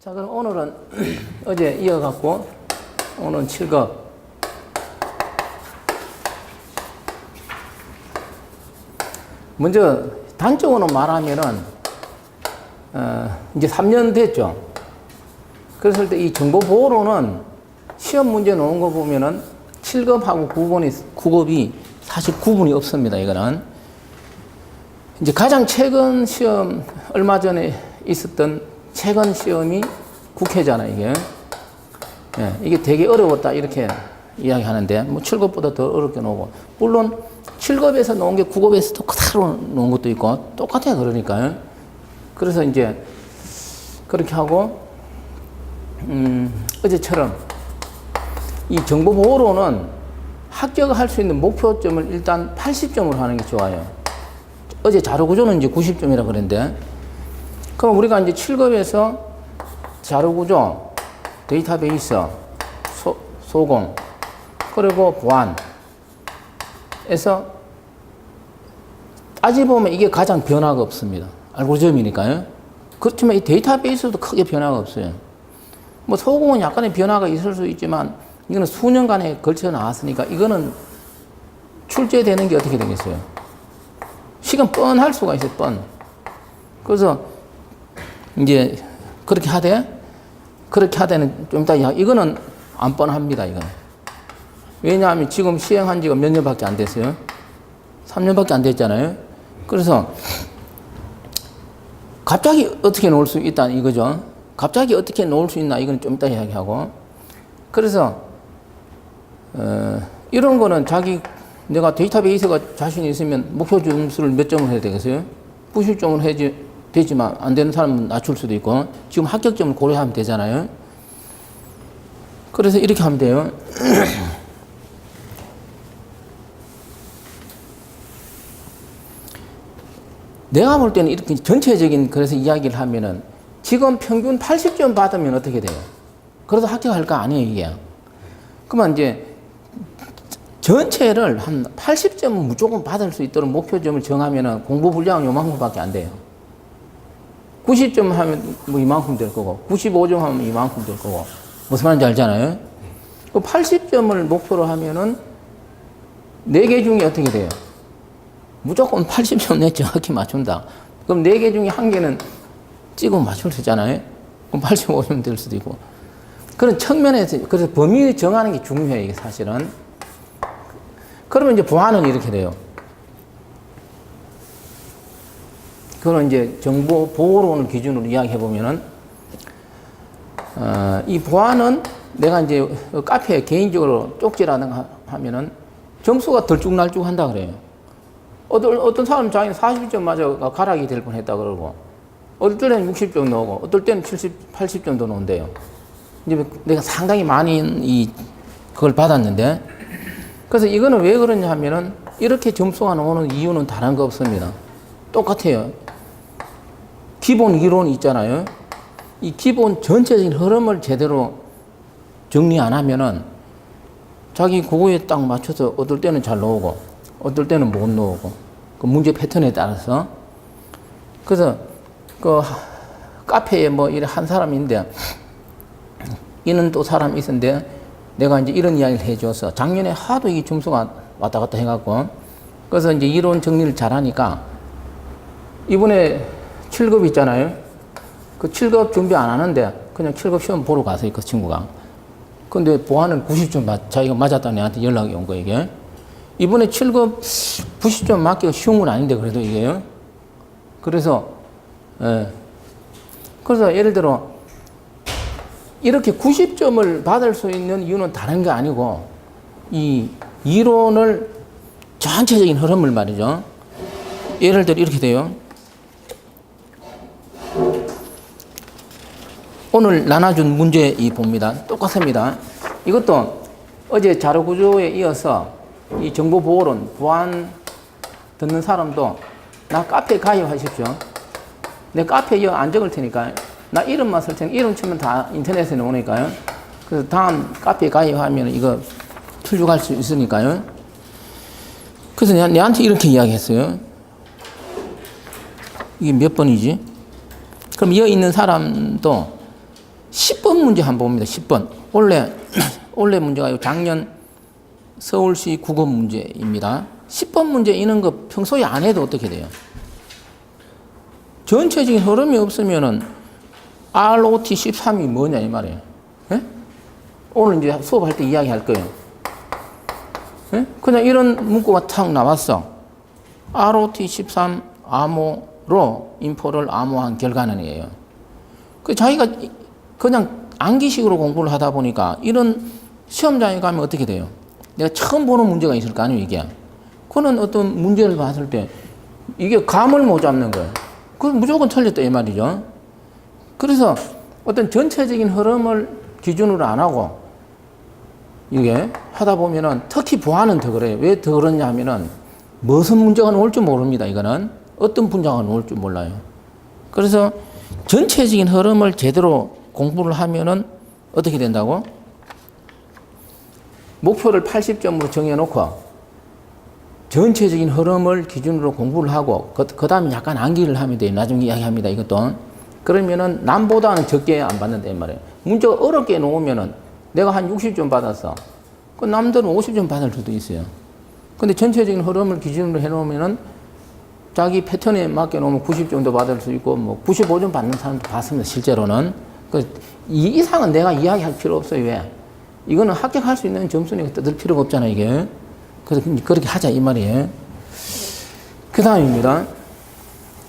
자, 그럼 오늘은 어제 이어갖고 오늘은 7급. 먼저 단적으로 말하면은 이제 3년 됐죠. 그랬을 때 이 정보보호로는 시험 문제 나온 거 보면은 7급하고 9급이 사실 구분이 없습니다. 이거는 이제 가장 최근 시험 얼마 전에 있었던 최근 시험이 국회잖아요. 이게 되게 어려웠다 이렇게 이야기하는데 뭐 7급보다 더 어렵게 나오고, 물론 7급에서 나온 게 9급에서 그대로 나온 것도 있고 똑같아요. 그러니까요. 그래서 이제 그렇게 하고 어제처럼 이 정보보호로는 합격할 수 있는 목표점을 일단 80점으로 하는 게 좋아요. 어제 자료구조는 이제 90점이라 그랬는데, 그럼 우리가 이제 7급에서 자료구조, 데이터베이스, 소공, 그리고 보안에서 따지보면 이게 가장 변화가 없습니다. 알고리즘이니까요. 그렇지만 이 데이터베이스도 크게 변화가 없어요. 뭐 소공은 약간의 변화가 있을 수 있지만 이거는 수년간에 걸쳐 나왔으니까 이거는 출제되는 게 어떻게 되겠어요? 시간 뻔할 수가 있어요, 뻔. 그래서 이제 그렇게 하되는 좀 이따 이거는 안 뻔합니다, 이거는. 왜냐하면 지금 시행한 지가 몇 년밖에 안 됐어요. 3년밖에 안 됐잖아요. 그래서 갑자기 어떻게 놓을 수 있다 이거죠. 갑자기 어떻게 놓을 수 있나 이건 좀 이따 이야기하고. 그래서 이런 거는 내가 데이터베이스가 자신이 있으면 목표 점수를 몇 점을 해야 되겠어요? 90점을 해야지 되지만 안 되는 사람은 낮출 수도 있고, 지금 합격점을 고려하면 되잖아요. 그래서 이렇게 하면 돼요. 내가 볼 때는 이렇게 전체적인 그래서 이야기를 하면은 지금 평균 80점 받으면 어떻게 돼요? 그래도 합격할까? 아니에요, 이게. 그러면 이제 전체를 한 80점은 무조건 받을 수 있도록 목표점을 정하면은 공부 분량은 요만큼밖에 안 돼요. 90점 하면 뭐 이만큼 될 거고, 95점 하면 이만큼 될 거고, 무슨 말인지 알잖아요? 그 80점을 목표로 하면은 4개 중에 어떻게 돼요? 무조건 80점 내 정확히 맞춘다. 그럼 4개 중에 1개는 찍으면 맞출 수 있잖아요? 그럼 85점 될 수도 있고. 그런 측면에서, 그래서 범위 정하는 게 중요해요, 이게 사실은. 그러면 이제 보안은 이렇게 돼요. 그건 이제 정보 보호론을 기준으로 이야기해 보면은, 이 보안은 내가 이제 카페에 개인적으로 쪽지라든가 하면은 점수가 덜쭉날쭉 한다 그래요. 어떤 사람은 자기는 40점 맞아가 가락이 될 뻔 했다 그러고, 어떨 때는 60점 나오고, 어떨 때는 70, 80점도 나온대요. 이제 내가 상당히 많이 그걸 받았는데, 그래서 이거는 왜 그러냐 하면은 이렇게 점수가 나오는 이유는 다른 거 없습니다. 똑같아요. 기본 이론이 있잖아요. 이 기본 전체적인 흐름을 제대로 정리 안 하면은 자기 그거에 딱 맞춰서 어떨 때는 잘 나오고 어떨 때는 못 나오고, 그 문제 패턴에 따라서. 그래서 그 카페에 뭐 이래 한 사람인데, 이는 또 사람이 있었는데 내가 이제 이런 이야기를 해줘서 작년에 하도 이 점수가 왔다 갔다 해갖고, 그래서 이제 이론 정리를 잘하니까 이번에 7급 있잖아요. 그 7급 준비 안 하는데 그냥 7급 시험 보러 갔어요, 그 친구가. 근데 보안은 90점 자기가 맞았다고 내한테 연락이 온 거예요, 이게. 이번에 7급 90점 맞기가 쉬운 건 아닌데 그래도 이게요. 그래서 예를 들어 이렇게 90점을 받을 수 있는 이유는 다른 게 아니고, 이 이론을 전체적인 흐름을 말이죠. 예를 들어 이렇게 돼요. 오늘 나눠준 문제 봅니다. 똑같습니다. 이것도 어제 자료구조에 이어서 이 정보보호론, 보안 듣는 사람도 나 카페 가입하십시오. 내 카페에 이어 안 적을 테니까, 나 이름만 쓸 테니까 이름 치면 다 인터넷에 나오니까요. 그래서 다음 카페에 가입하면 이거 출력할 수 있으니까요. 그래서 내한테 이렇게 이야기했어요. 이게 몇 번이지? 그럼 여기 있는 사람도 10번 문제 한번 봅니다. 10번. 원래 문제가 작년 서울시 국어 문제입니다. 10번 문제 이런 거 평소에 안 해도 어떻게 돼요? 전체적인 흐름이 없으면은 ROT 13이 뭐냐 이 말이에요. 예? 오늘 이제 수업할 때 이야기할 거예요. 예? 그냥 이런 문구가 탁 나왔어. ROT 13 암호로 인포를 암호한 결과는이에요. 그 자기가 그냥 암기식으로 공부를 하다 보니까 이런 시험장에 가면 어떻게 돼요? 내가 처음 보는 문제가 있을 거 아니에요, 이게. 그는 어떤 문제를 봤을 때 이게 감을 못 잡는 거예요. 그럼 무조건 틀렸다 이 말이죠. 그래서 어떤 전체적인 흐름을 기준으로 안 하고 이게 하다 보면은 특히 보안은 더 그래요. 왜 더 그러냐 하면은 무슨 문제가 나올 줄 모릅니다. 이거는 어떤 분야가 나올 줄 몰라요. 그래서 전체적인 흐름을 제대로 공부를 하면은 어떻게 된다고? 목표를 80점으로 정해놓고 전체적인 흐름을 기준으로 공부를 하고 그 다음에 약간 암기를 하면 돼요. 나중에 이야기합니다. 이것도. 그러면은 남보다는 적게 안 받는다 이 말이에요. 문제가 어렵게 놓으면은 내가 한 60점 받았어. 그 남들은 50점 받을 수도 있어요. 근데 전체적인 흐름을 기준으로 해놓으면은 자기 패턴에 맞게 놓으면 90 정도 받을 수 있고 뭐 95점 받는 사람도 봤습니다. 실제로는. 이 이상은 내가 이야기할 필요 없어요. 왜? 이거는 합격할 수 있는 점수니까 뜯을 필요가 없잖아요, 이게. 그래서 그렇게 하자, 이 말이에요. 그 다음입니다.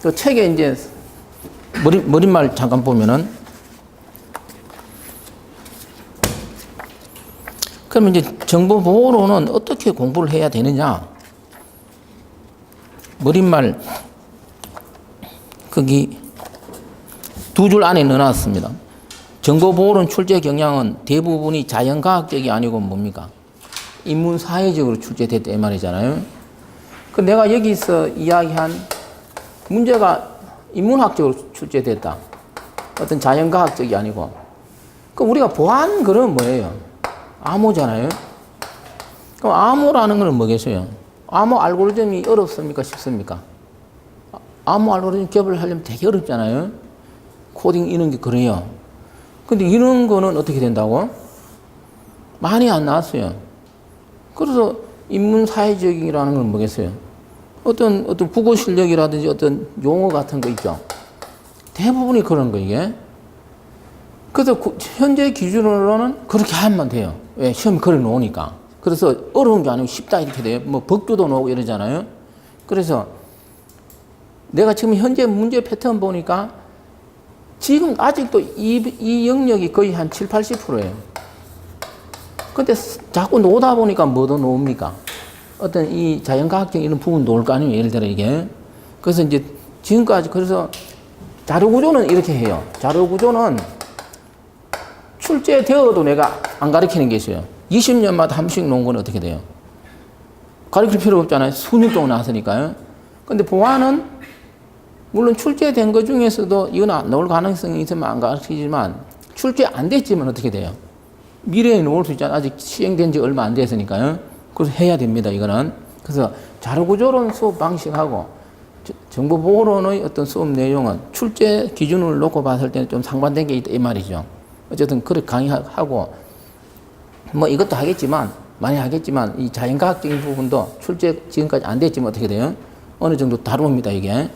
그 책에 이제 머릿말 잠깐 보면은, 그러면 이제 정보보호로는 어떻게 공부를 해야 되느냐? 머릿말, 거기 두 줄 안에 넣어놨습니다. 정보보호론 출제 경향은 대부분이 자연과학적이 아니고 뭡니까? 인문사회적으로 출제됐다 이 말이잖아요. 그 내가 여기서 이야기한 문제가 인문학적으로 출제됐다. 어떤 자연과학적이 아니고. 그 우리가 보안 그런 뭐예요? 암호잖아요. 그럼 암호라는 건 뭐겠어요? 암호 알고리즘이 어렵습니까? 쉽습니까? 암호 알고리즘 개발을 하려면 되게 어렵잖아요. 코딩 이런 게 그래요. 근데 이런 거는 어떻게 된다고? 많이 안 나왔어요. 그래서 인문사회적이라는 건 뭐겠어요? 어떤 국어 실력이라든지 어떤 용어 같은 거 있죠. 대부분이 그런 거, 이게. 그래서 현재 기준으로는 그렇게 하면 돼요. 왜? 시험에 그래 놓으니까. 그래서 어려운 게 아니고 쉽다 이렇게 돼요. 뭐 법규도 나오고 이러잖아요. 그래서 내가 지금 현재 문제 패턴 보니까 지금 아직도 이 영역이 거의 한 7, 80%예요. 근데 자꾸 놓다 보니까 뭐도 놓습니까? 어떤 이 자연과학적 이런 부분 놓을 거 아니에요. 예를 들어 이게. 그래서 이제 지금까지 그래서 자료구조는 이렇게 해요. 자료구조는 출제되어도 내가 안 가르치는 게 있어요. 20년마다 한 번씩 놓은 건 어떻게 돼요? 가르칠 필요 없잖아요. 수년 동안 나왔으니까요. 근데 보안은 물론 출제된 것 중에서도 이건 안 나올 가능성이 있으면 안 가르치지만 출제 안 됐지만 어떻게 돼요? 미래에 나올 수 있잖아요. 아직 시행된 지 얼마 안 됐으니까요. 그래서 해야 됩니다. 이거는. 그래서 자료구조론 수업 방식하고 정보보호론의 어떤 수업 내용은 출제 기준을 놓고 봤을 때는 좀 상반된 게 있다 이 말이죠. 어쨌든 그렇게 강의하고 뭐 이것도 하겠지만 많이 하겠지만 이 자연과학적인 부분도 출제 지금까지 안 됐지만 어떻게 돼요? 어느 정도 다룹니다 이게.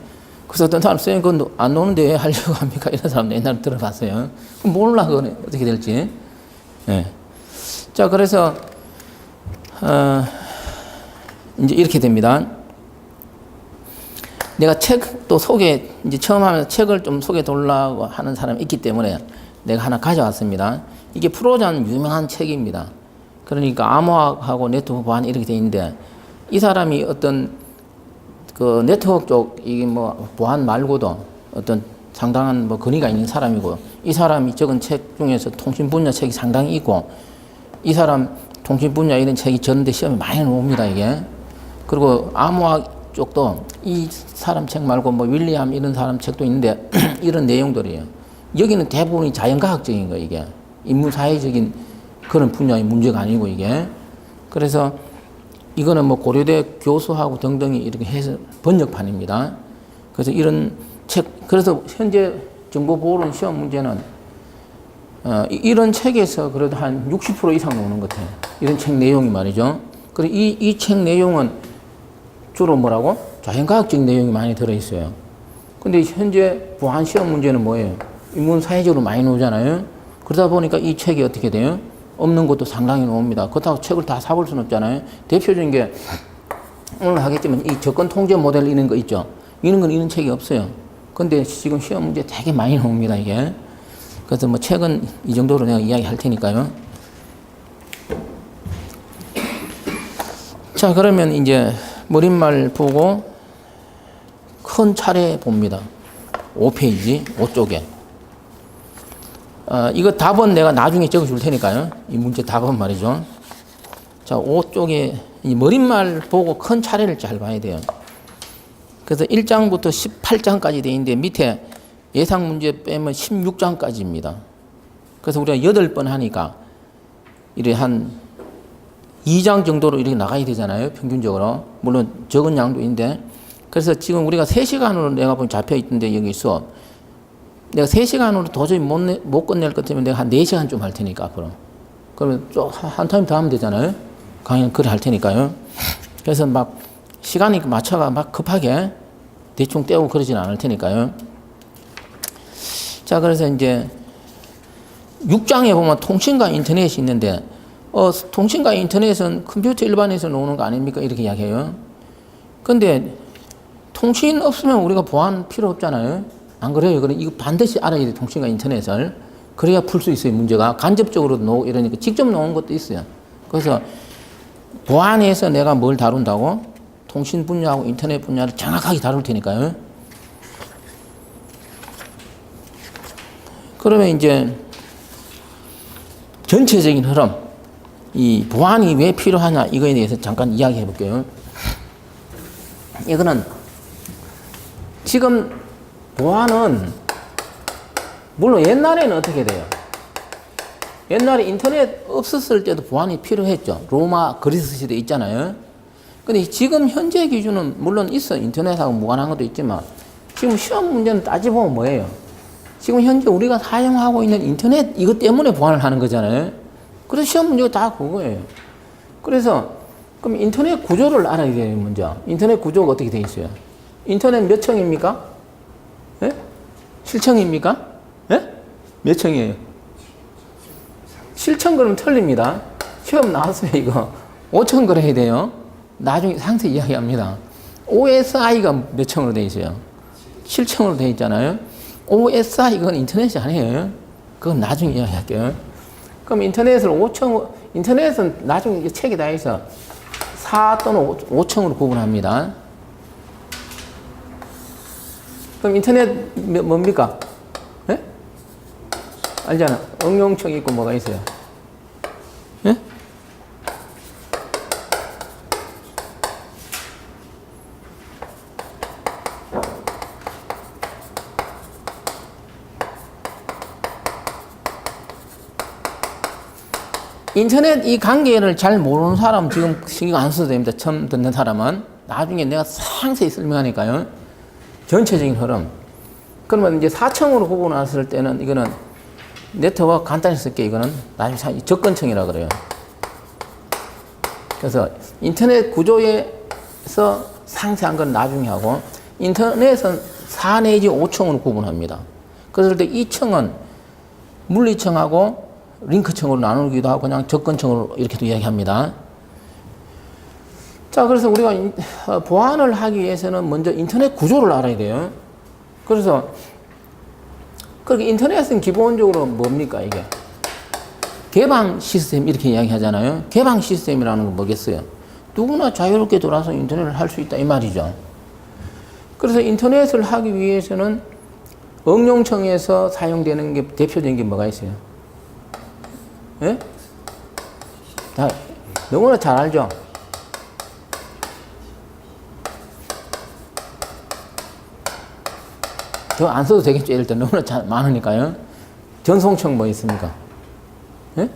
그래서 어떤 사람 선생님 그건 안 노는데 왜 하려고 합니까? 이런 사람도 옛날에 들어봤어요. 그럼 몰라 그건 어떻게 될지. 예. 자 그래서 이제 이렇게 됩니다. 내가 책도 이제 처음 하면서 책을 좀 소개해 달라고 하는 사람이 있기 때문에 내가 하나 가져왔습니다. 이게 프로자는 유명한 책입니다. 그러니까 암호학하고 네트워크 보안 이렇게 돼 있는데 이 사람이 어떤 그 네트워크 쪽 이게 뭐 보안 말고도 어떤 상당한 뭐 권위가 있는 사람이고 이 사람이 적은 책 중에서 통신 분야 책이 상당히 있고 이 사람 통신 분야 이런 책이 전대 시험에 많이 나옵니다 이게. 그리고 암호학 쪽도 이 사람 책 말고 뭐 윌리엄 이런 사람 책도 있는데 이런 내용들이에요. 여기는 대부분이 자연과학적인 거 이게 인문사회적인 그런 분야의 문제가 아니고 이게. 그래서 이거는 뭐 고려대 교수하고 등등이 이렇게 해서 번역판입니다. 그래서 이런 책, 그래서 현재 정보보호론 시험 문제는 이런 책에서 그래도 한 60% 이상 나오는 것 같아요. 이런 책 내용이 말이죠. 그리고 이 책 내용은 주로 뭐라고? 자연과학적 내용이 많이 들어있어요. 근데 현재 보안 시험 문제는 뭐예요? 인문 사회적으로 많이 나오잖아요. 그러다 보니까 이 책이 어떻게 돼요? 없는 것도 상당히 나옵니다. 그렇다고 책을 다 사볼 수는 없잖아요. 대표적인 게 오늘 하겠지만 이 접근 통제 모델 이런 거 있죠. 이런 책이 없어요. 근데 지금 시험 문제 되게 많이 나옵니다, 이게. 그래서 뭐 책은 이 정도로 내가 이야기 할 테니까요. 자, 그러면 이제 머릿말 보고 큰 차례 봅니다. 5페이지, 5쪽에. 이거 답은 내가 나중에 적어 줄 테니까요. 이 문제 답은 말이죠. 자, 5쪽에 이 머릿말 보고 큰 차례를 잘 봐야 돼요. 그래서 1장부터 18장까지 돼 있는데 밑에 예상 문제 빼면 16장까지입니다. 그래서 우리가 8번 하니까 이렇게 한 2장 정도로 이렇게 나가야 되잖아요. 평균적으로. 물론 적은 양도 있는데. 그래서 지금 우리가 3시간으로 내가 보니 잡혀 있던데 여기 있어. 내가 3시간으로 도저히 못 끝낼 것 같으면 내가 한 4시간 좀 할 테니까 앞으로. 그러면 좀 한 타임 더 하면 되잖아요. 강의는 그래 할 테니까요. 그래서 막 시간이 맞춰가 막 급하게 대충 떼고 그러진 않을 테니까요. 자, 그래서 이제 6장에 보면 통신과 인터넷이 있는데, 통신과 인터넷은 컴퓨터 일반에서 나오는 거 아닙니까? 이렇게 이야기해요. 근데 통신 없으면 우리가 보안 필요 없잖아요. 안 그래요? 그럼 이거 반드시 알아야 돼, 통신과 인터넷을. 그래야 풀 수 있어요, 문제가. 간접적으로도 나오고 이러니까 직접 나오는 것도 있어요. 그래서 보안에서 내가 뭘 다룬다고? 통신 분야하고 인터넷 분야를 정확하게 다룰 테니까요. 그러면 이제 전체적인 흐름, 이 보안이 왜 필요하냐 이거에 대해서 잠깐 이야기해 볼게요. 이거는 지금 보안은 물론 옛날에는 어떻게 돼요? 옛날에 인터넷 없었을 때도 보안이 필요했죠. 로마, 그리스 시대 있잖아요. 근데 지금 현재 기준은 물론 있어. 인터넷하고 무관한 것도 있지만 지금 시험 문제는 따져보면 뭐예요? 지금 현재 우리가 사용하고 있는 인터넷 이것 때문에 보안을 하는 거잖아요. 그래서 시험 문제가 다 그거예요. 그래서 그럼 인터넷 구조를 알아야 돼요, 먼저. 인터넷 구조가 어떻게 돼 있어요? 인터넷 몇 층입니까? 예? 7층입니까? 예? 몇 층이에요? 7층 그러면 틀립니다. 시험 나왔어요, 이거. 5층 그래야 돼요. 나중에 상세히 이야기합니다. OSI가 몇 층으로 돼 있어요? 7층으로 돼 있잖아요. OSI 그건 인터넷이 아니에요. 그건 나중에 이야기할게요. 그럼 인터넷을 5층, 인터넷은 나중에 책에 다 있어. 4 또는 5층으로 구분합니다. 그럼 인터넷 뭡니까? 예? 알잖아. 응용층이 있고 뭐가 있어요? 예? 인터넷 이 관계를 잘 모르는 사람 지금 신경 안 써도 됩니다. 처음 듣는 사람은. 나중에 내가 상세히 설명하니까요. 전체적인 흐름. 그러면 이제 4층으로 구분했을 때는 이거는 네트워크 간단히 쓸게. 이거는 나중에 접근층이라고 그래요. 그래서 인터넷 구조에서 상세한 건 나중에 하고 인터넷은 4 내지 5층으로 구분합니다. 그럴 때 2층은 물리층하고 링크층으로 나누기도 하고 그냥 접근층으로 이렇게도 이야기합니다. 자, 그래서 우리가 보안을 하기 위해서는 먼저 인터넷 구조를 알아야 돼요. 그래서 그렇게 인터넷은 기본적으로 뭡니까 이게? 개방 시스템 이렇게 이야기하잖아요. 개방 시스템이라는 건 뭐겠어요? 누구나 자유롭게 돌아서 인터넷을 할 수 있다 이 말이죠. 그래서 인터넷을 하기 위해서는 응용층에서 사용되는 게 대표적인 게 뭐가 있어요? 예? 다 너무나 잘 알죠? 더 안 써도 되겠죠. 일단 너무나 잘 많으니까요. 전송층 뭐 있습니까? 예?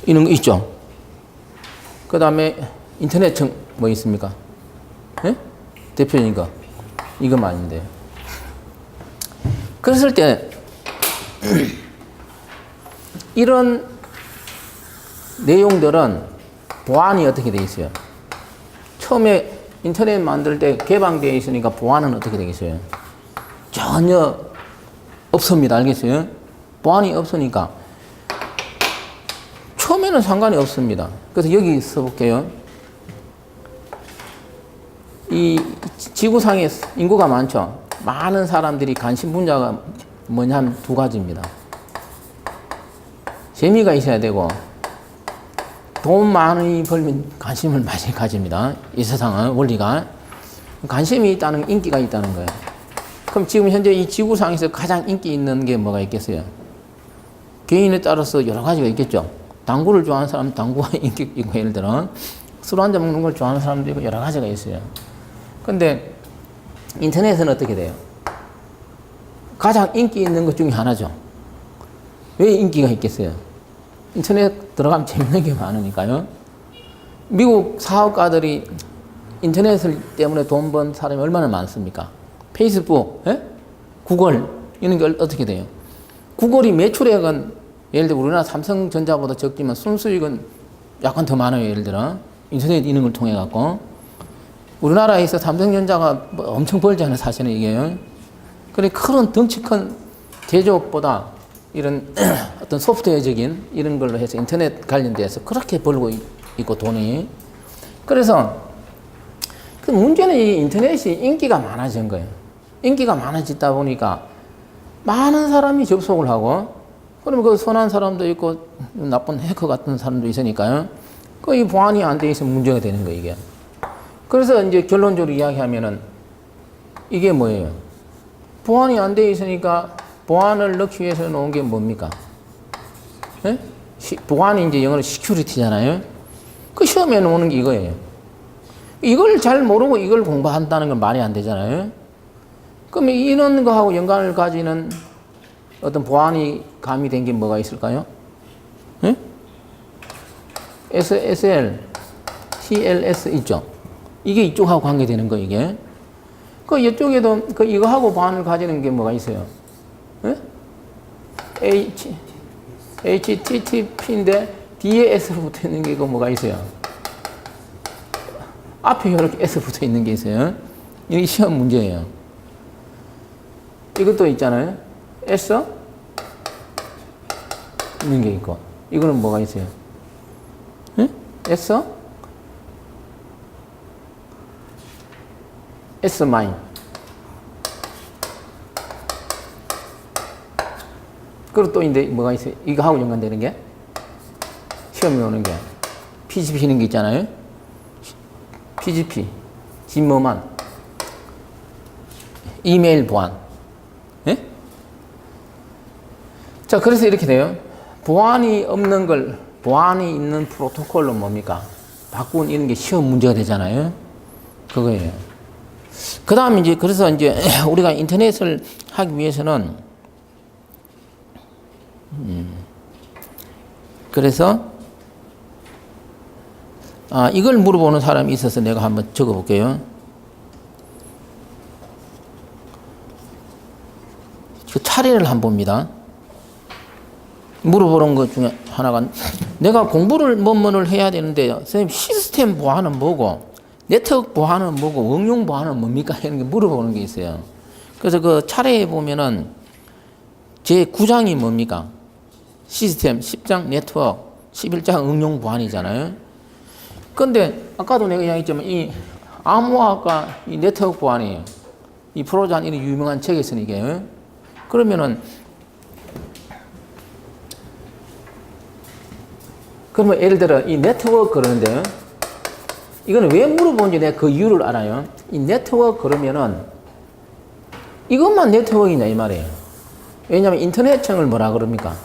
이런 거 있죠. 그 다음에 인터넷층 뭐 있습니까? 예? 대표적인 거 이거만 아닌데. 그랬을 때 이런 내용들은 보안이 어떻게 돼 있어요? 처음에 인터넷 만들 때 개방되어 있으니까 보안은 어떻게 되겠어요? 전혀 없습니다. 알겠어요? 보안이 없으니까 처음에는 상관이 없습니다. 그래서 여기 써볼게요. 이 지구상에 인구가 많죠. 많은 사람들이 관심 분야가 뭐냐면 두 가지입니다. 재미가 있어야 되고 돈 많이 벌면 관심을 많이 가집니다. 이 세상은 원리가. 관심이 있다는, 인기가 있다는 거예요. 그럼 지금 현재 이 지구상에서 가장 인기 있는 게 뭐가 있겠어요? 개인에 따라서 여러 가지가 있겠죠. 당구를 좋아하는 사람은 당구가 인기 있고, 예를 들어 술 한잔 먹는 걸 좋아하는 사람도 있고 여러 가지가 있어요. 근데 인터넷은 어떻게 돼요? 가장 인기 있는 것 중에 하나죠. 왜 인기가 있겠어요? 인터넷 들어가면 재밌는 게 많으니까요. 미국 사업가들이 인터넷 때문에 돈 번 사람이 얼마나 많습니까? 페이스북, 예? 구글 이런 게 어떻게 돼요? 구글이 매출액은 예를 들어 우리나라 삼성전자보다 적지만 순수익은 약간 더 많아요. 예를 들어 인터넷 이런 걸 통해 갖고 우리나라에서 삼성전자가 뭐 엄청 벌잖아요. 사실은 이게. 그래 큰 덩치 큰 제조업보다 이런 어떤 소프트웨어적인 이런 걸로 해서 인터넷 관련돼서 그렇게 벌고 있고 돈이. 그래서 그 문제는 이 인터넷이 인기가 많아진 거예요. 인기가 많아지다 보니까 많은 사람이 접속을 하고 그러면 그 선한 사람도 있고 나쁜 해커 같은 사람도 있으니까요. 그 이 보안이 안 돼 있으면 문제가 되는 거예요, 이게. 그래서 이제 결론적으로 이야기하면은 이게 뭐예요? 보안이 안 돼 있으니까 보안을 넣기 위해서 놓은 게 뭡니까? 예? 보안이 이제 영어로 시큐리티잖아요. 그 시험에 놓는 게 이거예요. 이걸 잘 모르고 이걸 공부한다는 건 말이 안 되잖아요. 그럼 이런 거하고 연관을 가지는 어떤 보안이 가미된 게 뭐가 있을까요? 예? SSL, TLS 있죠? 이게 이쪽하고 관계되는 거, 이게. 그 이쪽에도 그 이거하고 보안을 가지는 게 뭐가 있어요? 예? HTTP인데 뒤에 S로 붙어 있는 게 이거 뭐가 있어요? 앞에 이렇게 S 붙어 있는 게 있어요. 이게 시험 문제예요. 이것도 있잖아요. S 있는 게 있고. 이거는 뭐가 있어요? 예? S S 마인. 그리고 또 이제 뭐가 있어요? 이거하고 연관되는 게 시험에 오는 게 PGP 있는 게 있잖아요. PGP, 진모만, 이메일 보안. 예? 자, 그래서 이렇게 돼요. 보안이 없는 걸 보안이 있는 프로토콜로 뭡니까? 바꾼 이런 게 시험 문제가 되잖아요. 그거예요. 그 다음 이제 그래서 이제 우리가 인터넷을 하기 위해서는 그래서 이걸 물어보는 사람이 있어서 내가 한번 적어 볼게요. 그 차례를 한번 봅니다. 물어보는 것 중에 하나가 내가 공부를 뭐뭐를 해야 되는데 선생님 시스템 보안은 뭐고 네트워크 보안은 뭐고 응용 보안은 뭡니까? 이런 게 물어보는 게 있어요. 그래서 그 차례에 보면은 제 9장이 뭡니까? 시스템, 10장 네트워크, 11장 응용 보안이잖아요. 근데 아까도 내가 이야기했지만 이 암호화과 이 네트워크 보안이에요. 이 프로잔 이런 유명한 책에서는 이게. 그러면은 그러면 예를 들어 이 네트워크 그러는데 이거는 왜 물어보는지 내가 그 이유를 알아요. 이 네트워크 그러면은 이것만 네트워크이냐 이 말이에요. 왜냐하면 인터넷청을 뭐라 그럽니까?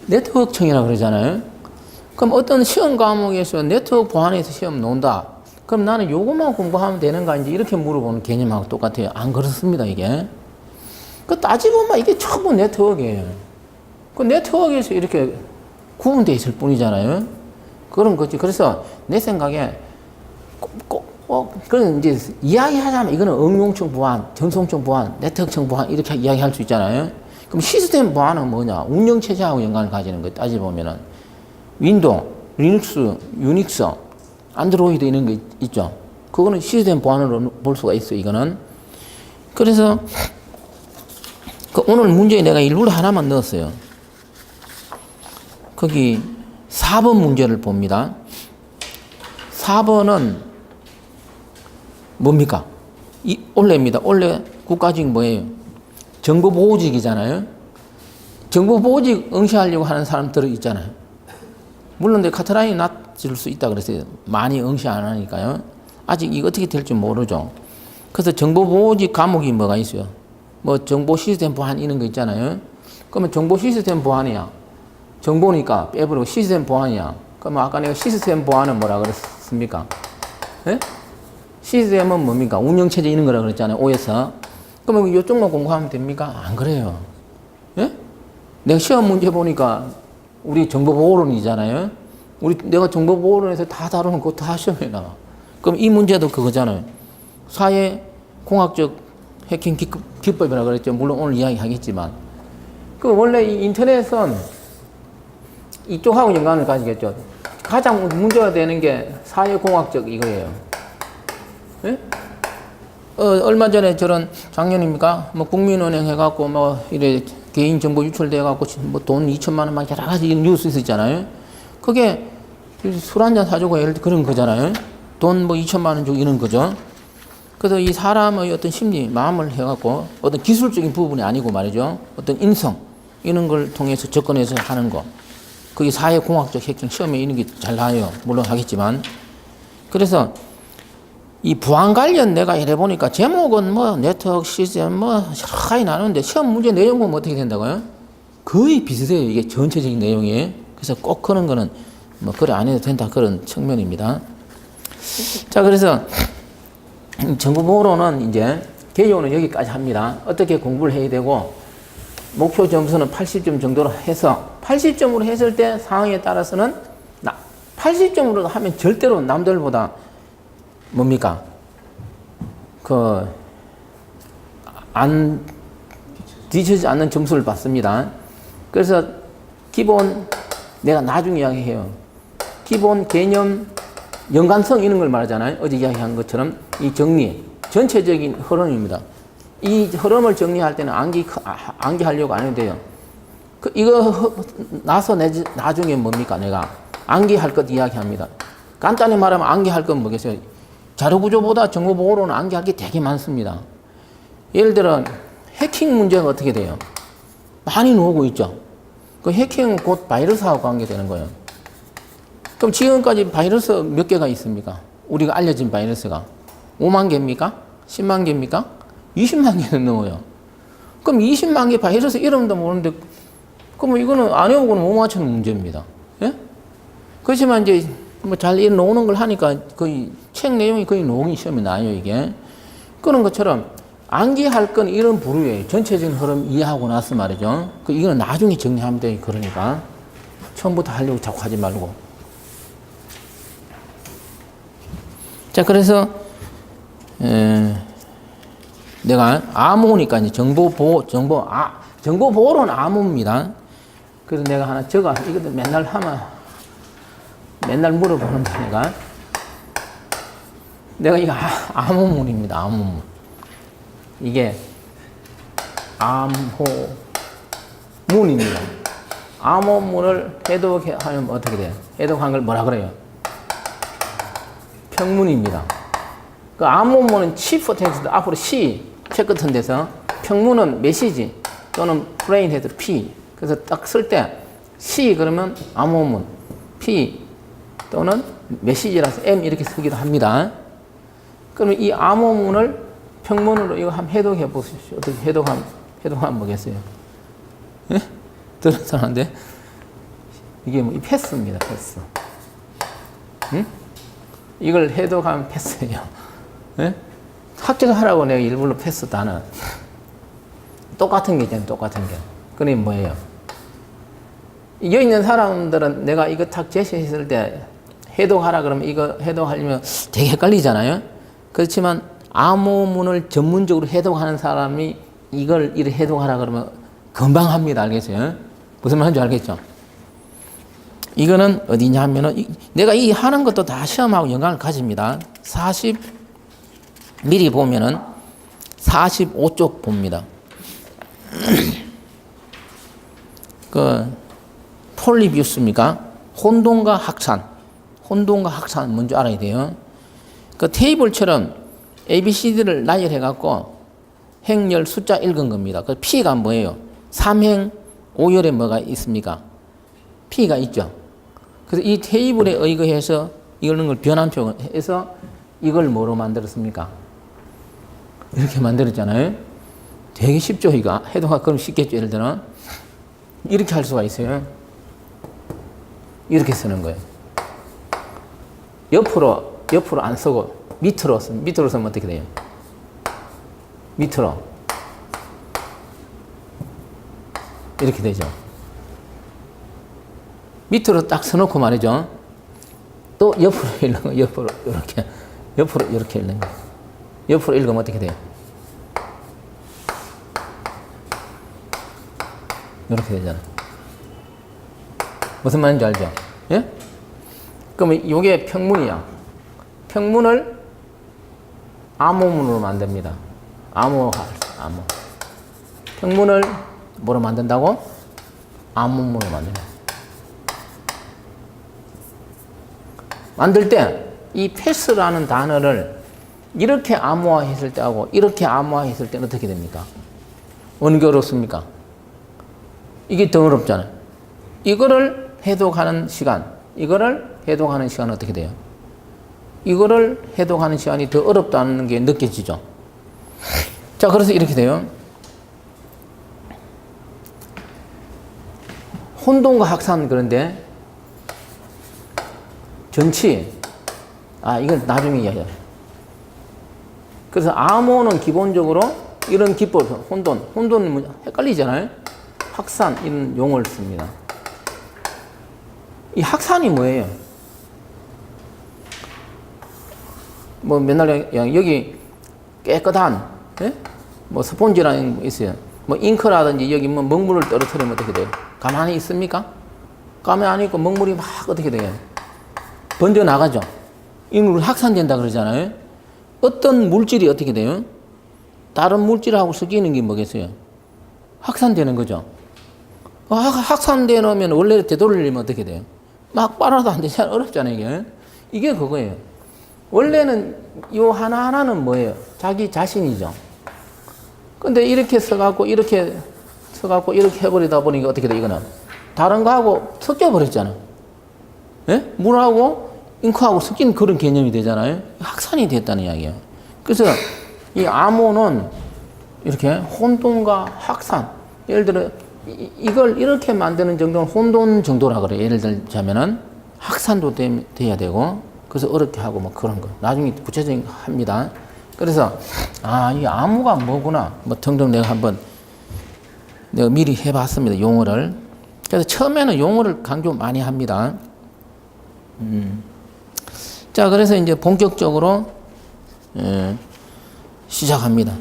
네트워크청이라 그러잖아요. 그럼 어떤 시험 과목에서 네트워크 보안에서 시험 논다. 그럼 나는 요것만 공부하면 되는가 이제 이렇게 물어보는 개념하고 똑같아요. 안 그렇습니다 이게. 그 따지보면 이게 전부 네트워크예요. 그 네트워크에서 이렇게 구분되어 있을 뿐이잖아요. 그런 거지. 그래서 내 생각에 꼭 그런 이제 이야기하자면 이거는 응용층 보안, 전송층 보안, 네트워크층 보안 이렇게 이야기할 수 있잖아요. 그럼 시스템 보안은 뭐냐? 운영체제하고 연관을 가지는 거 따져보면은 윈도우, 리눅스, 유닉스, 안드로이드 이런 거 있죠. 그거는 시스템 보안으로 볼 수가 있어요. 이거는. 그래서 오늘 문제에 내가 일부러 하나만 넣었어요. 거기 4번 문제를 봅니다. 4번은 뭡니까? 원래입니다. 원래 국가직 뭐예요? 정보보호직이잖아요. 정보보호직 응시하려고 하는 사람들이 있잖아요. 물론 내 카트라인이 낮을 수 있다 그랬어요. 많이 응시 안 하니까요. 아직 이거 어떻게 될지 모르죠. 그래서 정보보호직 과목이 뭐가 있어요? 뭐 정보 시스템 보안 이런 거 있잖아요. 그러면 정보 시스템 보안이야. 정보니까 빼버리고 시스템 보안이야. 그러면 아까 내가 시스템 보안은 뭐라 그랬습니까? 예? 시스템은 뭡니까? 운영체제 이런 거라 그랬잖아요. OS. 그러면 이쪽만 공부하면 됩니까? 안 그래요. 예? 내가 시험 문제 보니까 우리 정보보호론이잖아요. 내가 정보보호론에서 다 다루는 거 다 시험에 나와. 그럼 이 문제도 그거잖아요. 사회공학적 해킹 기법이라고 그랬죠. 물론 오늘 이야기 하겠지만. 그 원래 이 인터넷은 이쪽하고 연관을 가지겠죠. 가장 문제가 되는 게 사회공학적 이거예요. 예? 얼마 전에 저런 작년입니까? 뭐 국민은행 해갖고 뭐 이래 개인정보 유출돼갖고 뭐 돈 2천만 원 막 여러 가지 뉴스 있었잖아요. 그게 술 한잔 사주고 예를 들어 그런 거잖아요. 돈 뭐 2천만 원 주고 이런 거죠. 그래서 이 사람의 어떤 심리, 마음을 해갖고 어떤 기술적인 부분이 아니고 말이죠. 어떤 인성, 이런 걸 통해서 접근해서 하는 거. 그게 사회공학적 해킹 시험에 이런 게 잘 나와요. 물론 하겠지만. 그래서 이 보안 관련 내가 해보니까 제목은 뭐 네트워크 시스템 뭐 여러 가지 나누는데 시험 문제 내용 보면 어떻게 된다고요? 거의 비슷해요. 이게 전체적인 내용이. 그래서 꼭 그런 거는 뭐 그래 안 해도 된다 그런 측면입니다. 자, 그래서 정보보호로는 이제 개요는 여기까지 합니다. 어떻게 공부를 해야 되고 목표 점수는 80점 정도로 해서 80점으로 했을 때 상황에 따라서는 80점으로 하면 절대로 남들보다 뭡니까? 안 뒤처지지 않는 점수를 받습니다. 그래서 기본 내가 나중에 이야기해요. 기본 개념 연관성 이런 걸 말하잖아요. 어제 이야기한 것처럼 이 정리, 전체적인 흐름입니다. 이 흐름을 정리할 때는 암기하려고 안 해도 돼요. 이거 나서 나중에 뭡니까? 내가 암기할 것 이야기합니다. 간단히 말하면 암기할 건 뭐겠어요? 자료구조보다 정보보호로는 암기할 게 되게 많습니다. 예를 들어 해킹 문제가 어떻게 돼요? 많이 나오고 있죠. 그 해킹은 곧 바이러스하고 관계되는 거예요. 그럼 지금까지 바이러스 몇 개가 있습니까? 우리가 알려진 바이러스가 5만 개입니까? 10만 개입니까? 20만 개는 넘어요. 그럼 20만 개 바이러스 이름도 모르는데 그럼 이거는 안 해오고는 못 맞추는 문제입니다. 예? 그렇지만 이제 뭐 잘 나오는 걸 하니까 거의 책 내용이 거의 나오기 시험에 나요 이게. 그런 것처럼 암기할 건 이런 부류예요. 전체적인 흐름 이해하고 나서 말이죠. 이거는 나중에 정리하면 돼. 그러니까 처음부터 하려고 자꾸 하지 말고. 자, 그래서 내가 암호니까 이제 정보보호로는 암호입니다. 그래서 내가 하나 이것도 맨날 물어보는다 내가 이거 암호문입니다. 암호문. 이게 암호문입니다. 암호문을 해독하면 어떻게 돼요? 해독한 걸 뭐라 그래요? 평문입니다. 그 암호문은 치프 텍스트 앞으로 C 책 같은 데서 평문은 메시지 또는 프레임 헤드 P. 그래서 딱 쓸 때 C 그러면 암호문, P 또는 메시지라서 M 이렇게 쓰기도 합니다. 그러면 이 암호문을 평문으로 이거 한번 해독해 보십시오. 어떻게 해독하면 뭐겠어요? 예? 들은 사람인데 이게 뭐 이 패스입니다. 패스. 응? 이걸 해독하면 패스예요. 예? 합격하라고 내가 일부러 패스 단어. 똑같은 게 있잖아요. 똑같은 게. 그게 뭐예요? 여기 있는 사람들은 내가 이거 탁 제시했을 때 해독하라 그러면 이거 해독하려면 되게 헷갈리잖아요. 그렇지만 암호문을 전문적으로 해독하는 사람이 이걸 이렇게 해독하라 그러면 금방 합니다. 알겠어요? 무슨 말인지 알겠죠? 이거는 어디냐 하면은 내가 이 하는 것도 다 시험하고 연관을 가집니다. 40 미리 보면은 45쪽 봅니다. 그 폴리비우스입니까? 혼돈과 확산. 혼돈과 확산 뭔지 알아야 돼요. 그 테이블처럼 ABCD를 나열해 갖고 행렬 숫자 읽은 겁니다. 그 P가 뭐예요? 3행 5열에 뭐가 있습니까? P가 있죠. 그래서 이 테이블에 의거해서 이런 걸 변환표 해서 이걸 뭐로 만들었습니까? 이렇게 만들었잖아요. 되게 쉽죠, 이거. 해동하기 그럼 쉽겠죠. 예를 들어 이렇게 할 수가 있어요. 이렇게 쓰는 거예요. 옆으로 안 쓰고 밑으로 쓰면 어떻게 돼요? 밑으로 이렇게 되죠. 밑으로 딱 써놓고 말이죠. 또 옆으로 읽는 거, 옆으로 이렇게 읽는 거. 옆으로 읽으면 어떻게 돼요? 이렇게 되잖아. 무슨 말인지 알죠? 예? 그러면 이게 평문이야. 평문을 암호문으로 만듭니다. 암호. 평문을 뭐로 만든다고? 암호문으로 만듭니다. 만들 때 이 패스라는 단어를 이렇게 암호화했을 때하고 이렇게 암호화했을 때는 어떻게 됩니까? 어느 게 어렵습니까? 이게 더 어렵잖아요. 이거를 해독하는 시간은 어떻게 돼요? 이거를 해독하는 시간이 더 어렵다는 게 느껴지죠. 자, 그래서 이렇게 돼요. 혼돈과 확산. 그런데 전치, 이건 나중에 이야기해요. 그래서 암호는 기본적으로 이런 기법, 혼돈은 헷갈리잖아요. 확산, 이런 용어를 씁니다. 이 확산이 뭐예요? 뭐 맨날 여기 깨끗한, 예? 뭐 스폰지라는 게 있어요. 뭐 잉크라든지 여기 뭐 먹물을 떨어뜨리면 어떻게 돼요? 가만히 있습니까? 가만히 안 있고 먹물이 막 어떻게 돼요? 번져 나가죠. 이걸 확산된다 그러잖아요. 어떤 물질이 어떻게 돼요? 다른 물질하고 섞이는 게 뭐겠어요? 확산되는 거죠. 확산돼 놓으면 원래 되돌리면 어떻게 돼요? 막 빨아도 안 되잖아요. 어렵잖아요, 이게. 이게 그거예요. 원래는 요 하나하나는 뭐예요? 자기 자신이죠. 근데 이렇게 써갖고, 이렇게 해버리다 보니까 어떻게 돼, 이거는? 다른 거하고 섞여버렸잖아. 예? 물하고 잉크하고 섞인 그런 개념이 되잖아요. 확산이 됐다는 이야기예요. 그래서 이 암호는 이렇게 혼돈과 확산. 예를 들어, 이걸 이렇게 만드는 정도는 혼돈 정도라 그래요. 예를 들자면은 확산도 돼야 되고, 그래서 어렵게 하고 뭐 그런 거. 나중에 구체적인 거 합니다. 그래서, 이 암호가 뭐구나. 뭐 등등 내가 미리 해봤습니다. 용어를. 그래서 처음에는 용어를 강조 많이 합니다. 자, 그래서 이제 본격적으로, 시작합니다.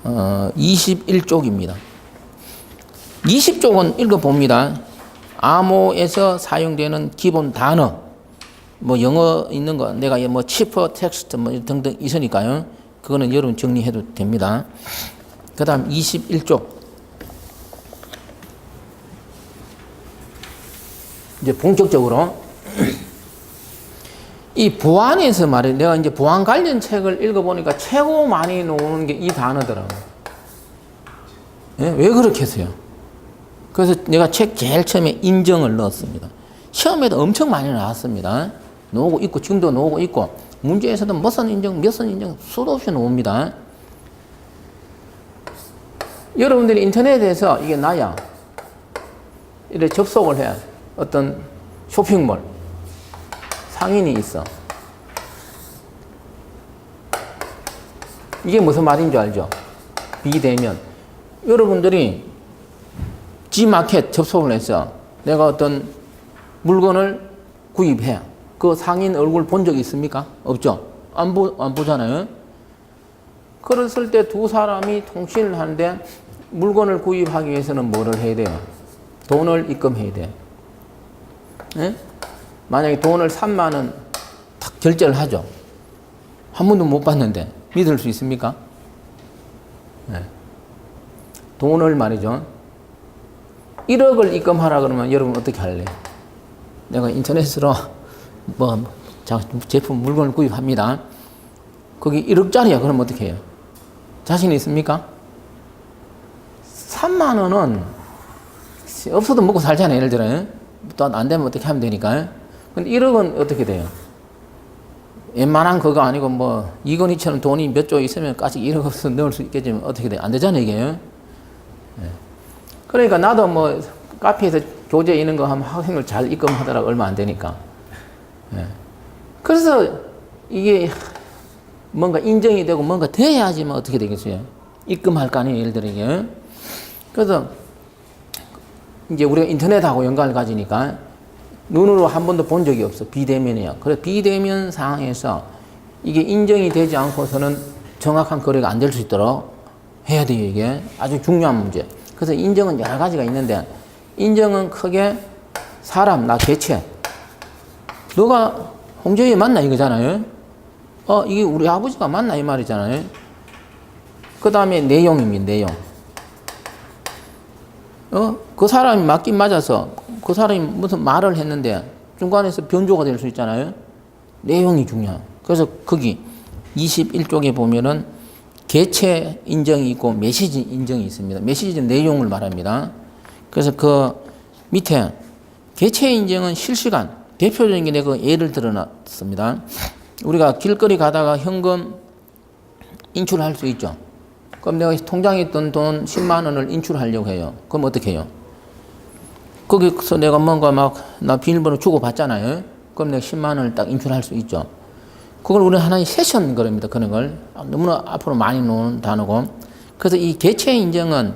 21쪽입니다. 20쪽은 읽어봅니다. 암호에서 사용되는 기본 단어, 뭐 영어 있는 거, 내가 뭐 치퍼 텍스트 뭐 등등 있으니까요. 그거는 여러분 정리해도 됩니다. 그 다음 21쪽. 이제 본격적으로 이 보안에서 말이에요. 내가 이제 보안 관련 책을 읽어보니까 최고 많이 나오는 게 이 단어더라고요. 예? 왜 그렇게 했어요? 그래서 내가 책 제일 처음에 인정을 넣었습니다. 시험에도 엄청 많이 나왔습니다. 나오고 있고, 지금도 나오고 있고, 문제에서도 몇 선 인정 수도 없이 나옵니다. 여러분들이 인터넷에서 이게 나야. 이렇게 접속을 해. 어떤 쇼핑몰. 상인이 있어. 이게 무슨 말인 줄 알죠? 비대면. 여러분들이 G마켓 접속을 해서 내가 어떤 물건을 구입해. 그 상인 얼굴 본 적 있습니까? 없죠? 안 보잖아요. 그랬을 때 두 사람이 통신을 하는데 물건을 구입하기 위해서는 뭐를 해야 돼요? 돈을 입금해야 돼요. 예? 만약에 돈을 3만 원 딱 결제를 하죠. 한 번도 못 봤는데 믿을 수 있습니까? 예. 돈을 말이죠. 1억을 입금하라 그러면 여러분 어떻게 할래요? 내가 인터넷으로 뭐 제품 물건을 구입합니다. 거기 1억짜리야. 그럼 어떻게 해요? 자신 있습니까? 3만 원은 없어도 먹고 살잖아요. 예를 들어요. 또 안 되면 어떻게 하면 되니까. 근데 1억은 어떻게 돼요? 웬만한 그거 아니고 뭐 이건희처럼 돈이 몇 조 있으면 까지 1억 없어서 넣을 수 있겠지만 어떻게 돼? 안 되잖아요, 이게. 예. 그러니까 나도 뭐 카페에서 교재 있는 거 하면 학생을 잘 입금하더라도 얼마 안 되니까. 예. 그래서 이게 뭔가 인정이 되고 뭔가 돼야지만 어떻게 되겠어요? 입금할 거 아니에요, 예를 들어 이게. 그래서 이제 우리가 인터넷하고 연관을 가지니까 눈으로 한 번도 본 적이 없어. 비대면이야. 그래서 비대면 상황에서 이게 인정이 되지 않고서는 정확한 거래가 안 될 수 있도록 해야 돼요, 이게. 아주 중요한 문제. 그래서 인정은 여러 가지가 있는데, 인정은 크게 사람, 나 개체. 너가 홍정희 맞나 이거잖아요. 이게 우리 아버지가 맞나 이 말이잖아요. 그 다음에 내용입니다, 내용. 그 사람이 맞긴 맞아서 그 사람이 무슨 말을 했는데 중간에서 변조가 될 수 있잖아요. 내용이 중요해요. 그래서 거기 21쪽에 보면은 개체 인정이 있고 메시지 인정이 있습니다. 메시지는 내용을 말합니다. 그래서 그 밑에 개체 인정은 실시간, 대표적인 게 내가 예를 들어놨습니다. 우리가 길거리 가다가 현금 인출할 수 있죠. 그럼 내가 통장에 있던 돈 10만 원을 인출하려고 해요. 그럼 어떻게 해요? 거기서 내가 뭔가 나 비밀번호 주고받잖아요. 그럼 내가 10만 원을 딱 인출할 수 있죠. 그걸 우리는 하나의 세션 그럽니다. 그런 걸. 너무나 앞으로 많이 놓은 단어고. 그래서 이 개체 인정은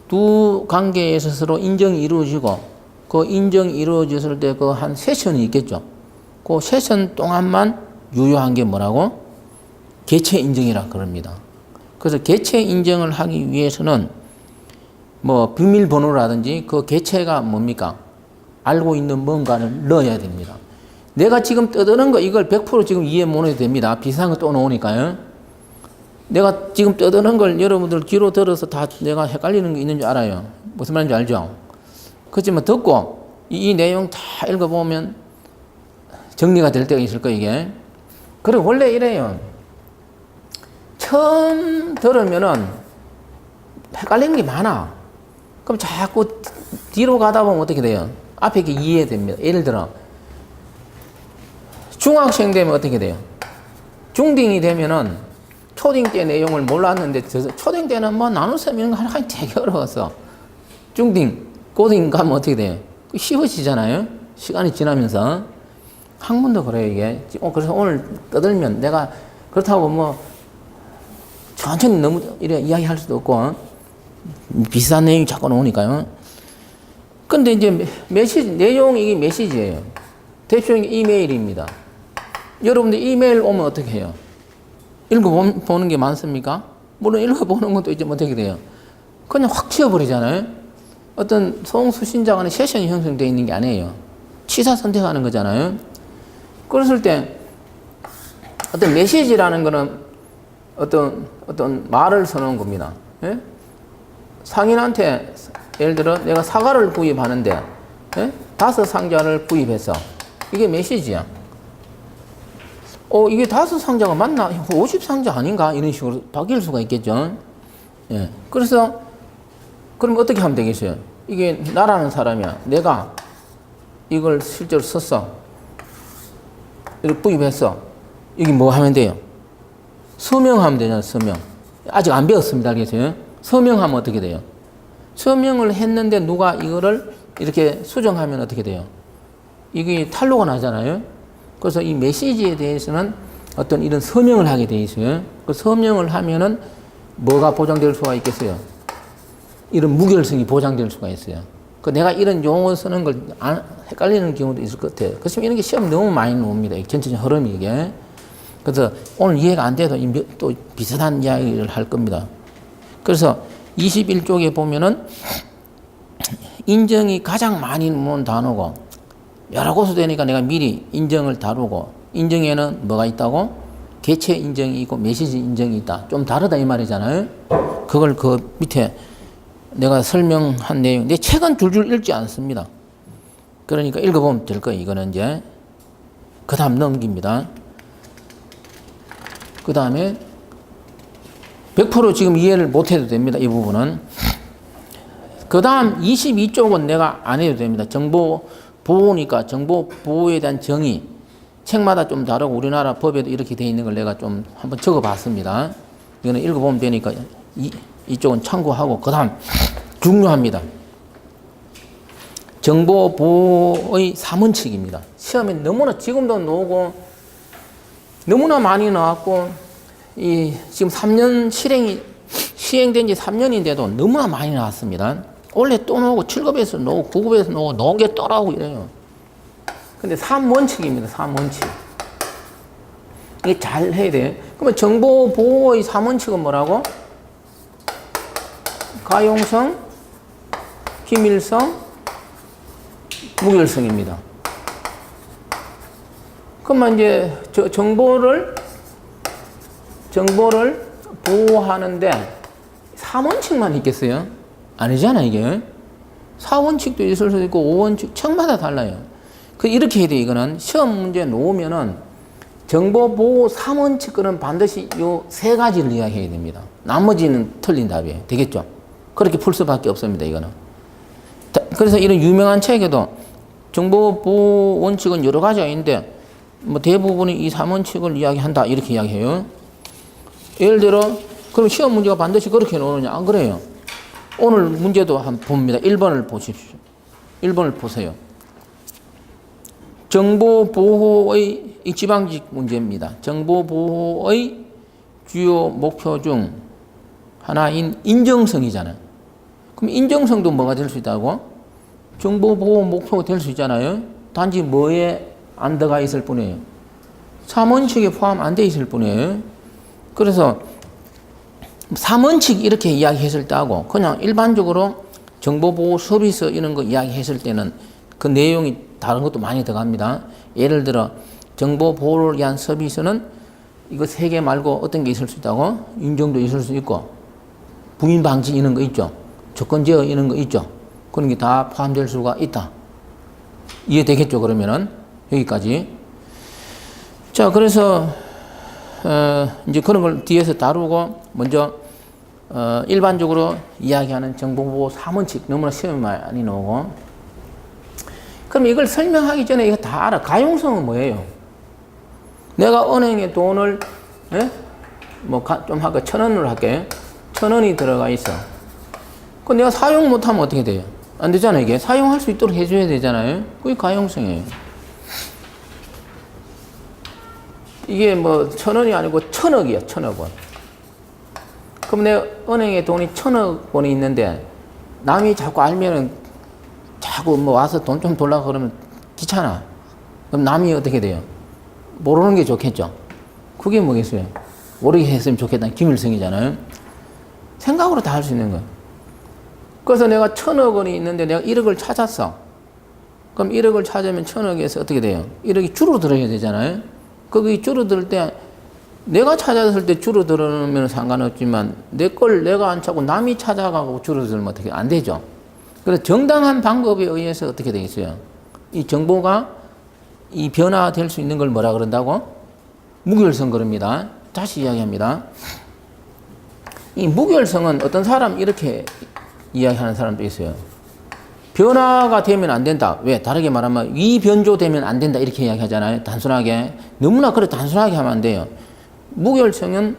두 관계에 있어서 인정이 이루어지고 그 인정이 이루어졌을 때 그 한 세션이 있겠죠. 그 세션 동안만 유효한 게 뭐라고? 개체 인정이라 그럽니다. 그래서 개체 인정을 하기 위해서는 뭐 비밀번호라든지 그 개체가 뭡니까? 알고 있는 뭔가를 넣어야 됩니다. 내가 지금 떠드는 거 이걸 100% 지금 이해 못 해도 됩니다. 비슷한 거 또 나오니까요. 내가 지금 떠드는 걸 여러분들 귀로 들어서 다 내가 헷갈리는 게 있는 줄 알아요. 무슨 말인지 알죠? 그렇지만 듣고 이 내용 다 읽어보면 정리가 될 때가 있을 거예요, 이게. 그리고 원래 이래요. 처음 들으면은 헷갈리는 게 많아. 그럼 자꾸 뒤로 가다 보면 어떻게 돼요? 앞에 게 이해됩니다. 예를 들어, 중학생 되면 어떻게 돼요? 중딩이 되면은 초딩 때 내용을 몰랐는데, 초딩 때는 뭐 나눗셈 이런 거 하기 되게 어려웠어. 중딩, 고딩 가면 어떻게 돼요? 쉬워지잖아요? 시간이 지나면서. 학문도 그래요, 이게. 그래서 오늘 떠들면 내가 그렇다고 뭐 천천히 너무 이래 이야기할 수도 없고, 비슷한 내용이 자꾸 나오니까요. 근데 이제 메시지, 내용이 이게 메시지예요. 대표적인 이메일입니다. 여러분들 이메일 오면 어떻게 해요? 읽어보는 게 많습니까? 물론 읽어보는 것도 이제 어떻게 돼요? 그냥 확 치워버리잖아요. 어떤 송수신자 간의 세션이 형성되어 있는 게 아니에요. 취사 선택하는 거잖아요. 그랬을 때 어떤 메시지라는 거는 어떤 말을 써놓은 겁니다. 예? 상인한테 예를 들어 내가 사과를 구입하는데 5상자를 구입해서 이게 메시지야. 이게 5상자가 맞나? 50상자 아닌가? 이런 식으로 바뀔 수가 있겠죠. 예. 그래서 그럼 어떻게 하면 되겠어요? 이게 나라는 사람이야. 내가 이걸 실제로 썼어. 이렇게 구입했어. 이게 뭐 하면 돼요? 서명하면 되잖아요. 서명. 아직 안 배웠습니다. 알겠어요? 서명하면 어떻게 돼요? 서명을 했는데 누가 이거를 이렇게 수정하면 어떻게 돼요? 이게 탄로가 나잖아요. 그래서 이 메시지에 대해서는 어떤 이런 서명을 하게 돼 있어요. 그 서명을 하면은 뭐가 보장될 수가 있겠어요? 이런 무결성이 보장될 수가 있어요. 그 내가 이런 용어 쓰는 걸 헷갈리는 경우도 있을 것 같아요. 그렇지만 이런 게 시험 너무 많이 나옵니다. 전체적인 흐름이 이게. 그래서 오늘 이해가 안 돼도 또 비슷한 이야기를 할 겁니다. 그래서 21쪽에 보면은 인정이 가장 많이 나온 단어고 여러 곳으로 되니까 내가 미리 인정을 다루고 인정에는 뭐가 있다고? 개체 인정이 있고 메시지 인정이 있다. 좀 다르다 이 말이잖아요. 그걸 그 밑에 내가 설명한 내용. 내 책은 줄줄 읽지 않습니다. 그러니까 읽어보면 될 거예요. 이거는 이제 그 다음 넘깁니다. 그 다음에 100% 지금 이해를 못해도 됩니다. 이 부분은. 그 다음 22쪽은 내가 안 해도 됩니다. 정보 보호니까 정보 보호에 대한 정의. 책마다 좀 다르고 우리나라 법에도 이렇게 되어 있는 걸 내가 좀 한번 적어 봤습니다. 이거는 읽어보면 되니까 이쪽은 참고하고 그 다음 중요합니다. 정보 보호의 3원칙입니다. 시험에 너무나 지금도 나오고 너무나 많이 나왔고 지금 3년 시행된 지 3년인데도 너무나 많이 나왔습니다. 원래 또 나오고 7급에서 나오고 9급에서 나오고 나온 게 또 나오고 이래요. 근데 3원칙입니다. 3원칙. 이게 잘 해야 돼. 그러면 정보 보호의 3원칙은 뭐라고? 가용성, 기밀성, 무결성입니다. 그러면 이제 정보를 보호하는데 3원칙만 있겠어요? 아니잖아, 이게. 4원칙도 있을 수도 있고 5원칙, 책마다 달라요. 이렇게 해야 돼, 이거는. 시험 문제 놓으면은 정보 보호 3원칙 거는 반드시 요 세 가지를 이야기해야 됩니다. 나머지는 틀린 답이에요. 되겠죠? 그렇게 풀 수밖에 없습니다, 이거는. 그래서 이런 유명한 책에도 정보 보호 원칙은 여러 가지가 있는데 뭐 대부분이 이 3원칙을 이야기한다 이렇게 이야기해요. 예를 들어 그럼 시험 문제가 반드시 그렇게 나오느냐? 안 그래요. 오늘 문제도 한번 봅니다. 1번을 보십시오. 1번을 보세요. 정보 보호의 지방직 문제입니다. 정보 보호의 주요 목표 중 하나인 인정성이잖아요. 그럼 인정성도 뭐가 될 수 있다고? 정보 보호 목표가 될 수 있잖아요. 단지 뭐에 안 들어가 있을 뿐이에요. 3원칙에 포함 안 돼 있을 뿐이에요. 그래서 3원칙 이렇게 이야기했을 때하고 그냥 일반적으로 정보보호 서비스 이런 거 이야기했을 때는 그 내용이 다른 것도 많이 들어갑니다. 예를 들어 정보보호를 위한 서비스는 이거 세 개 말고 어떤 게 있을 수 있다고? 인정도 있을 수 있고 부인 방지 이런 거 있죠. 조건 제어 이런 거 있죠. 그런 게 다 포함될 수가 있다. 이해되겠죠? 그러면은 여기까지. 자, 그래서 이제 그런 걸 뒤에서 다루고 먼저 일반적으로 이야기하는 정보보호 3원칙 너무나 시험이 많이 나오고 그럼 이걸 설명하기 전에 이거 다 알아. 가용성은 뭐예요? 내가 은행에 돈을 좀 할까 1,000원으로 할게. 1,000원이 들어가 있어. 그 내가 사용 못하면 어떻게 돼요? 안 되잖아요. 이게 사용할 수 있도록 해줘야 되잖아요. 그게 가용성이에요. 이게 뭐 1,000원이 아니고 1,000억이야. 1,000억 원. 그럼 내 은행에 돈이 1,000억 원이 있는데 남이 자꾸 알면은 자꾸 뭐 와서 돈 좀 돌라고 그러면 귀찮아. 그럼 남이 어떻게 돼요? 모르는 게 좋겠죠. 그게 뭐겠어요? 모르게 했으면 좋겠다는 기밀성이잖아요. 생각으로 다 할 수 있는 거예요. 그래서 내가 1,000억 원이 있는데 내가 1억을 찾았어. 그럼 1억을 찾으면 1,000억에서 어떻게 돼요? 1억이 줄어들어야 되잖아요. 거기 줄어들 때 내가 찾았을 때 줄어들면 상관없지만 내 걸 내가 안 찾고 남이 찾아가고 줄어들면 어떻게 안 되죠. 그래서 정당한 방법에 의해서 어떻게 되겠어요? 이 정보가 이 변화될 수 있는 걸 뭐라 그런다고? 무결성 그럽니다. 다시 이야기합니다. 이 무결성은 어떤 사람 이렇게 이야기하는 사람도 있어요. 변화가 되면 안 된다. 왜? 다르게 말하면 위변조되면 안 된다. 이렇게 이야기하잖아요. 단순하게. 너무나 그래 단순하게 하면 안 돼요. 무결성은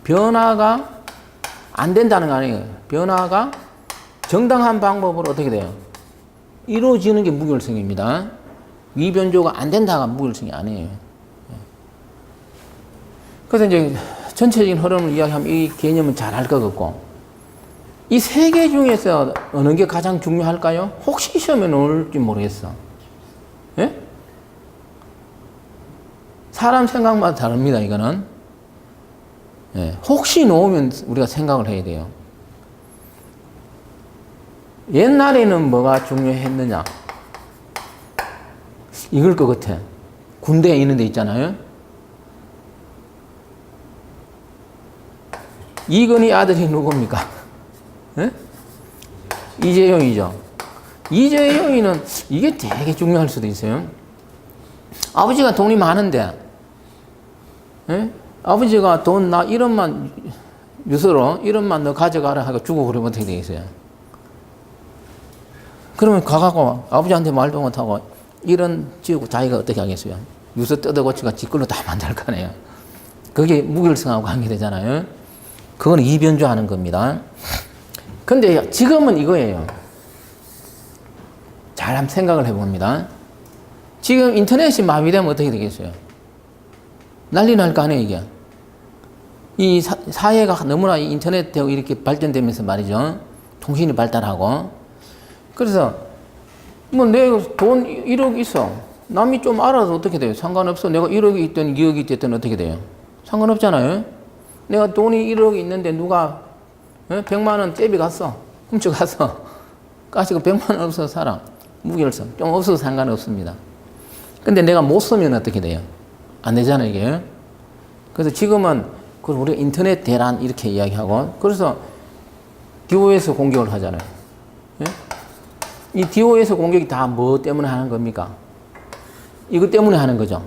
변화가 안 된다는 거 아니에요. 변화가 정당한 방법으로 어떻게 돼요? 이루어지는 게 무결성입니다. 위변조가 안 된다가 무결성이 아니에요. 그래서 이제 전체적인 흐름을 이야기하면 이 개념은 잘 알 것 같고 이 세 개 중에서 어느 게 가장 중요할까요? 혹시 시험에 나올지 모르겠어. 예? 사람 생각마다 다릅니다, 이거는. 예, 혹시 놓으면 우리가 생각을 해야 돼요. 옛날에는 뭐가 중요했느냐? 이걸 것 같아. 군대에 있는 데 있잖아요. 이건희 아들이 누굽니까? 예? 이재용이죠. 이재용이는 이게 되게 중요할 수도 있어요. 아버지가 돈이 많은데, 예? 아버지가 돈 나 1원만 유서로 1원만 너 가져가라 하고 주고 그러면 어떻게 되겠어요? 그러면 가갖고 아버지한테 말도 못하고 1원 지우고 자기가 어떻게 하겠어요? 유서 뜯어고치가 지 걸로 다 만들 거 아니에요. 그게 무결성하고 관계되잖아요. 그건 이변조하는 겁니다. 근데 지금은 이거예요. 잘 한번 생각을 해봅니다. 지금 인터넷이 마비되면 어떻게 되겠어요? 난리 날 거 아니에요, 이게. 이 사회가 너무나 인터넷되고 이렇게 발전되면서 말이죠. 통신이 발달하고. 그래서, 뭐, 내가 돈 1억 있어. 남이 좀 알아서 어떻게 돼요? 상관없어. 내가 1억이 있든 2억이 있든 어떻게 돼요? 상관없잖아요. 내가 돈이 1억이 있는데 누가 100만 원 떼비 갔어. 훔쳐갔어. 가시고 100만 원 없어서 살아. 무결성. 좀 없어도 상관없습니다. 근데 내가 못 쓰면 어떻게 돼요? 안 되잖아요, 이게. 그래서 지금은 우리가 인터넷 대란 이렇게 이야기하고, 그래서 DOS 공격을 하잖아요. 예? 이 DOS 공격이 다 뭐 때문에 하는 겁니까? 이것 때문에 하는 거죠.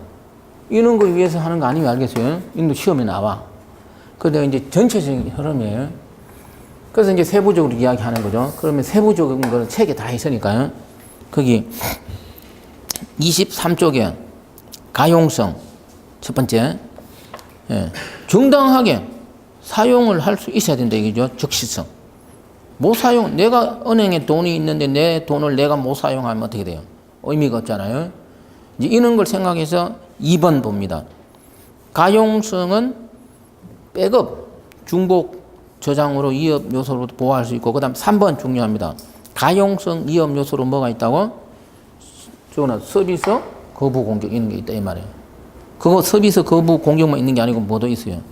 이런 거 위해서 하는 거 아니면 알겠어요? 이런 거 시험에 나와. 그런데 이제 전체적인 흐름이에요. 그래서 이제 세부적으로 이야기하는 거죠. 그러면 세부적인 거는 책에 다 있으니까요. 거기 23쪽에 가용성 첫 번째, 예. 정당하게 사용을 할 수 있어야 된다 이거죠. 적시성. 못 사용, 내가 은행에 돈이 있는데 내 돈을 내가 못 사용하면 어떻게 돼요? 의미가 없잖아요. 이제 이런 걸 생각해서 2번 봅니다. 가용성은 백업, 중복 저장으로 위협 요소로 보호할 수 있고, 그 다음 3번 중요합니다. 가용성 위협 요소로 뭐가 있다고? 저거는 서비스 거부 공격 이런 게 있다 이 말이에요. 그거 서비스 거부 공격만 있는 게 아니고 뭐도 있어요.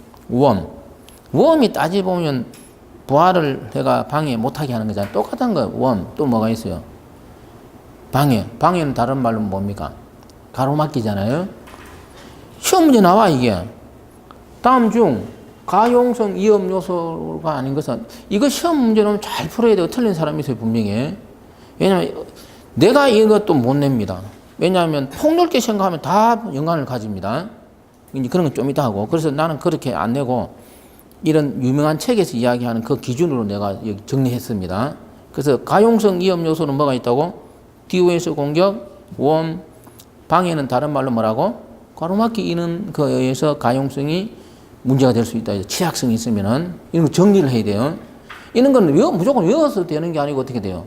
웜이 따지보면 부하를 해가 방해 못하게 하는 거잖아요. 똑같은 거예요. 또 뭐가 있어요? 방해는 다른 말로 뭡니까? 가로막기잖아요. 시험 문제 나와 이게. 다음 중 가용성 위협 요소가 아닌 것은, 이거 시험 문제는 잘 풀어야 돼요. 틀린 사람이 있어요, 분명히. 왜냐면 내가 이것도 못 냅니다. 왜냐하면 폭넓게 생각하면 다 연관을 가집니다. 이제 그런 건 좀 이따 하고. 그래서 나는 그렇게 안 내고 이런 유명한 책에서 이야기하는 그 기준으로 내가 여기 정리했습니다. 그래서 가용성 위협 요소는 뭐가 있다고? DOS 공격, 방해는 다른 말로 뭐라고? 가로막기 이런 거에 의해서 가용성이 문제가 될 수 있다. 취약성이 있으면은 이런 거 정리를 해야 돼요. 이런 건 무조건 외워서 되는 게 아니고 어떻게 돼요?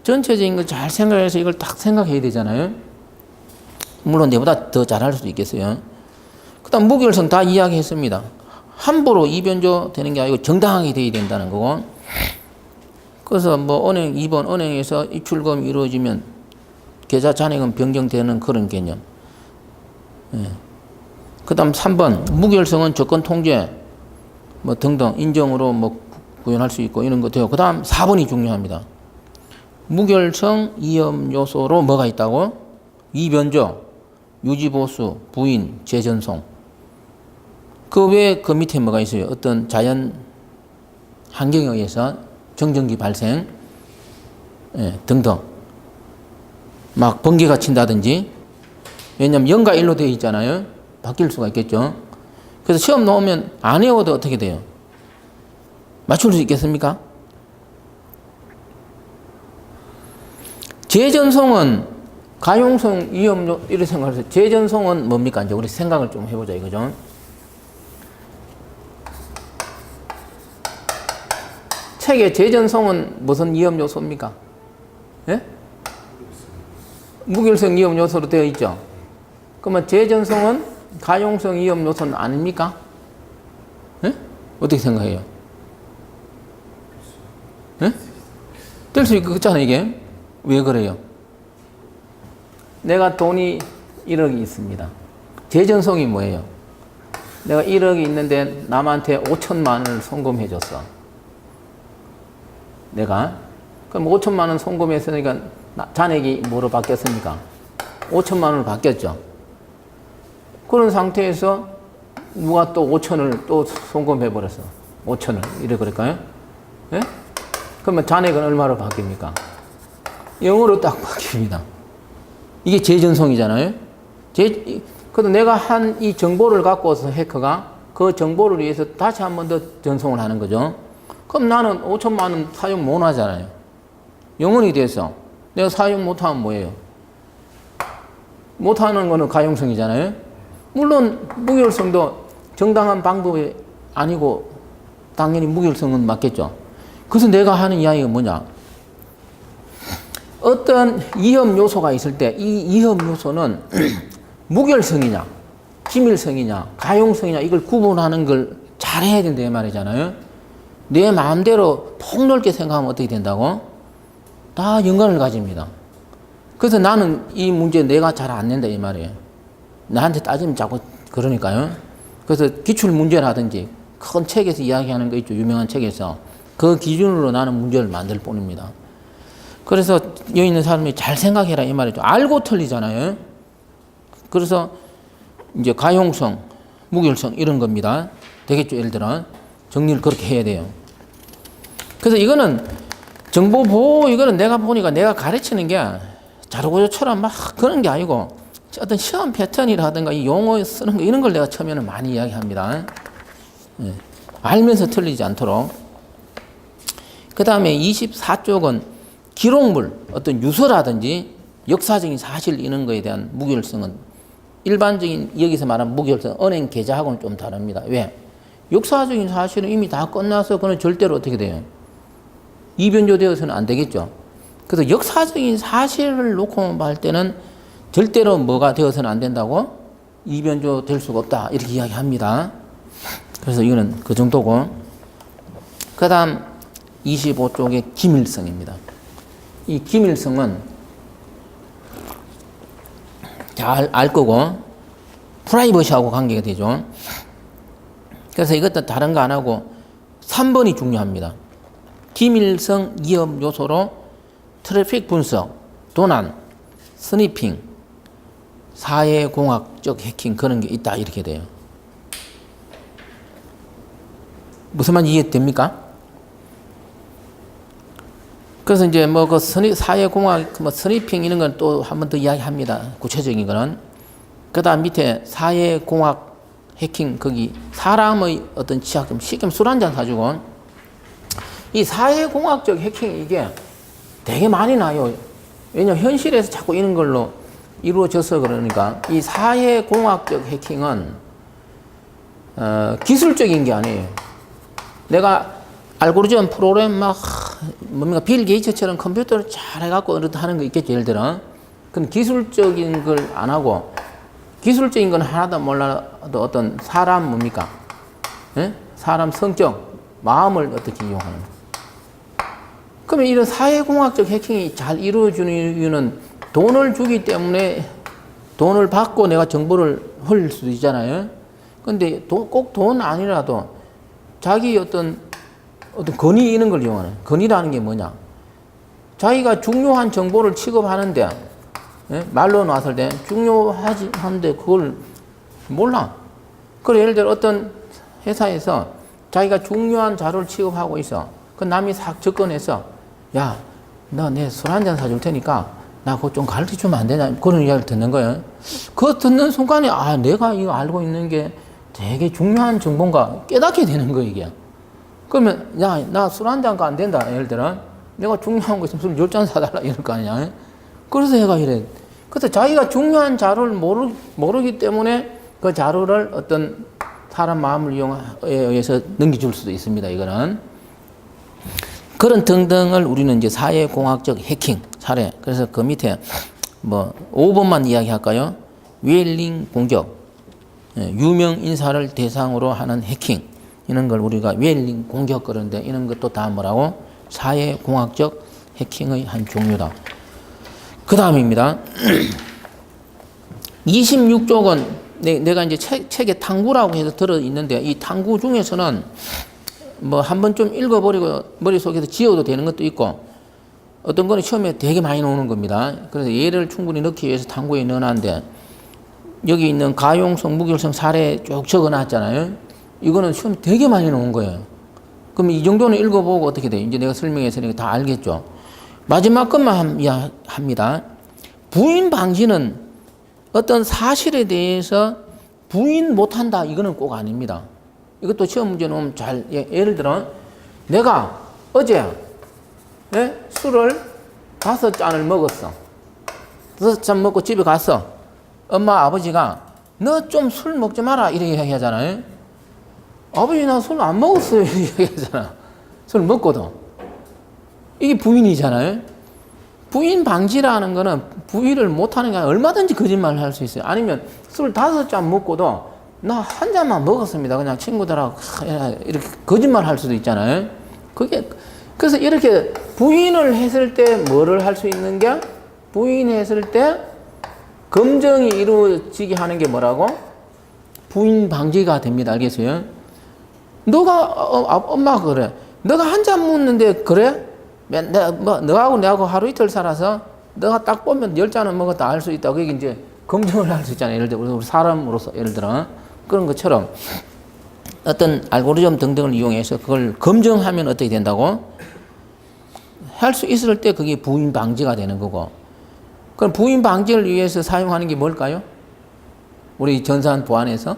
전체적인 걸 잘 생각해서 이걸 딱 생각해야 되잖아요. 물론 내보다 더 잘할 수도 있겠어요. 그 다음 무결성 다 이야기했습니다. 함부로 이변조 되는 게 아니고 정당하게 돼야 된다는 거고. 그래서 뭐 은행 2번 은행에서 입출금이 이루어지면 계좌 잔액은 변경되는 그런 개념. 예. 그 다음 3번 무결성은 조건 통제 뭐 등등 인정으로 뭐 구현할 수 있고 이런 거 돼요. 그 다음 4번이 중요합니다. 무결성 위험 요소로 뭐가 있다고? 이변조, 유지보수, 부인, 재전송. 그 외에 그 밑에 뭐가 있어요? 어떤 자연 환경에 의해서 정전기 발생, 예, 등등. 막 번개가 친다든지. 왜냐하면 0과 1로 되어 있잖아요. 바뀔 수가 있겠죠. 그래서 시험 나오면 안 외워도 어떻게 돼요? 맞출 수 있겠습니까? 재전송은 가용성 위험료 이렇게 생각해서 재전송은 뭡니까? 이제 우리 생각을 좀 해보자 이거죠. 책의 재전송은 무슨 위험 요소입니까? 예? 무결성 위험 요소로 되어 있죠. 그러면 재전송은 가용성 위험 요소는 아닙니까? 예? 어떻게 생각해요? 예? 될 수 있잖아요 이게. 왜 그래요? 내가 돈이 1억이 있습니다. 재전송이 뭐예요? 내가 1억이 있는데 남한테 5천만 원을 송금해 줬어. 내가. 그럼 5천만 원 송금했으니까 잔액이 뭐로 바뀌었습니까? 5천만 원으로 바뀌었죠. 그런 상태에서 누가 또 5천을 또 송금해 버렸어. 5천을. 이래 그럴까요? 예? 그러면 잔액은 얼마로 바뀝니까? 0으로 딱 바뀝니다. 이게 재전송이잖아요. 그래도 내가 한 이 정보를 갖고 와서 해커가 그 정보를 위해서 다시 한 번 더 전송을 하는 거죠. 그럼 나는 5천만 원 사용 못 하잖아요. 영원히 돼서 내가 사용 못하면 뭐예요? 못하는 거는 가용성이잖아요. 물론 무결성도 정당한 방법이 아니고 당연히 무결성은 맞겠죠. 그래서 내가 하는 이야기가 뭐냐? 어떤 위험 요소가 있을 때 이 위험 요소는 무결성이냐, 기밀성이냐, 가용성이냐 이걸 구분하는 걸 잘해야 된다 이 말이잖아요. 내 마음대로 폭넓게 생각하면 어떻게 된다고? 다 연관을 가집니다. 그래서 나는 이 문제 내가 잘 안 낸다 이 말이에요. 나한테 따지면 자꾸 그러니까요. 그래서 기출 문제라든지 큰 책에서 이야기하는 거 있죠. 유명한 책에서. 그 기준으로 나는 문제를 만들 뿐입니다. 그래서 여기 있는 사람이 잘 생각해라 이 말이죠. 알고 틀리잖아요. 그래서 이제 가용성, 무결성 이런 겁니다. 되겠죠. 예를 들어 정리를 그렇게 해야 돼요. 그래서 이거는 정보 보호 이거는 내가 보니까 내가 가르치는 게 자료고조처럼 막 그런 게 아니고 어떤 시험 패턴이라든가 이 용어 쓰는 거 이런 걸 내가 처음에는 많이 이야기합니다. 예. 알면서 틀리지 않도록. 그 다음에 24쪽은 기록물, 어떤 유서라든지 역사적인 사실 이런 거에 대한 무결성은 일반적인 여기서 말하는 무결성, 은행 계좌하고는 좀 다릅니다. 왜? 역사적인 사실은 이미 다 끝나서 그는 절대로 어떻게 돼요? 이변조 되어서는 안 되겠죠. 그래서 역사적인 사실을 놓고 할 때는 절대로 뭐가 되어서는 안 된다고? 이변조 될 수가 없다. 이렇게 이야기합니다. 그래서 이거는 그 정도고. 그 다음 25쪽의 기밀성입니다. 이 기밀성은 잘 알 거고 프라이버시하고 관계가 되죠. 그래서 이것도 다른 거 안 하고 3번이 중요합니다. 기밀성 위험 요소로 트래픽 분석, 도난, 스니핑, 사회공학적 해킹 그런 게 있다 이렇게 돼요. 무슨 말인지 이해됩니까? 그래서 이제 뭐 그 사회공학, 뭐 스니핑 이런 건 또 한 번 더 이야기합니다. 구체적인 거는. 그 다음 밑에 사회공학 해킹, 거기 사람의 어떤 취약, 쉽게 술 한잔 사주고, 이 사회공학적 해킹 이게 되게 많이 나요. 왜냐면 현실에서 자꾸 이런 걸로 이루어져서 그러니까 이 사회공학적 해킹은 기술적인 게 아니에요. 내가 알고리즘 프로그램 막 뭡니까 빌 게이츠처럼 컴퓨터를 잘 해갖고 하는 거 있겠죠. 예를 들어 그건 기술적인 걸 안 하고 기술적인 건 하나도 몰라도 어떤 사람 뭡니까? 예? 사람 성격, 마음을 어떻게 이용하는 거. 그러면 이런 사회공학적 해킹이 잘 이루어지는 이유는 돈을 주기 때문에 돈을 받고 내가 정보를 흘릴 수도 있잖아요. 근데 꼭 돈 아니라도 자기 어떤 건의 이런 걸 이용하는. 건의라는 게 뭐냐? 자기가 중요한 정보를 취급하는데, 예? 말로 놨을 때 중요한데 그걸 몰라. 그래 예를 들어 어떤 회사에서 자기가 중요한 자료를 취급하고 있어. 그 남이 싹 접근해서 야, 너 내 술 한잔 사줄 테니까 나 그거 좀 가르쳐 주면 안 되냐? 그런 이야기를 듣는 거예요. 그거 듣는 순간에 아, 내가 이거 알고 있는 게 되게 중요한 정보인가 깨닫게 되는 거예요, 이게. 그러면 야, 나 술 한 잔가 안 된다. 예를 들어 내가 중요한 거 있으면 술 10잔 사달라 이럴 거 아니야. 그래서 얘가 이래. 그래서 자기가 중요한 자료를 모르기 때문에 그 자료를 어떤 사람 마음을 이용해 의해서 넘겨줄 수도 있습니다. 이거는. 그런 등등을 우리는 이제 사회공학적 해킹 사례. 그래서 그 밑에 뭐 5번만 이야기할까요? 웨일링 공격. 유명 인사를 대상으로 하는 해킹. 이런 걸 우리가 웨일링 공격 그런데 이런 것도 다 뭐라고? 사회공학적 해킹의 한 종류다. 그 다음입니다. 26쪽은 내가 이제 책에 탐구라고 해서 들어 있는데 이 탐구 중에서는 뭐 한번 좀 읽어버리고 머릿속에서 지워도 되는 것도 있고 어떤 거는 처음에 되게 많이 나오는 겁니다. 그래서 예를 충분히 넣기 위해서 탐구에 넣어놨는데 여기 있는 가용성, 무결성 사례 쭉 적어놨잖아요. 이거는 처음에 되게 많이 나온 거예요. 그럼 이 정도는 읽어보고 어떻게 돼요? 이제 내가 설명했으니까 다 알겠죠. 마지막 것만 합니다. 부인 방지는 어떤 사실에 대해서 부인 못한다 이거는 꼭 아닙니다. 이것도 시험 문제 놓으면 잘 예를 들어 내가 어제 술을 5잔을 먹었어. 5잔 먹고 집에 갔어. 엄마 아버지가 너 좀 술 먹지 마라 이렇게 얘기하잖아요. 아버지 나 술 안 먹었어요 이렇게 얘기하잖아. 술 먹거든. 이게 부인이잖아요. 부인 방지라는 거는 부인을 못하는 게 아니라 얼마든지 거짓말을 할 수 있어요. 아니면 술 5잔 먹고도 나 한 잔만 먹었습니다. 그냥 친구들하고 이렇게 거짓말 할 수도 있잖아요. 그래서 이렇게 부인을 했을 때 뭐를 할 수 있는 게 부인했을 때 검증이 이루어지게 하는 게 뭐라고? 부인 방지가 됩니다. 알겠어요? 엄마가 그래. 너가 한 잔 먹는데 그래? 너하고 내하고 하루 이틀 살아서 너가 딱 보면 10잔은 먹었다 알 수 있다고 이게 이제 검증을 할 수 있잖아요. 예를 들어 우리 사람으로서 예를 들어 그런 것처럼 어떤 알고리즘 등등을 이용해서 그걸 검증하면 어떻게 된다고? 할 수 있을 때 그게 부인 방지가 되는 거고. 그럼 부인 방지를 위해서 사용하는 게 뭘까요? 우리 전산 보안에서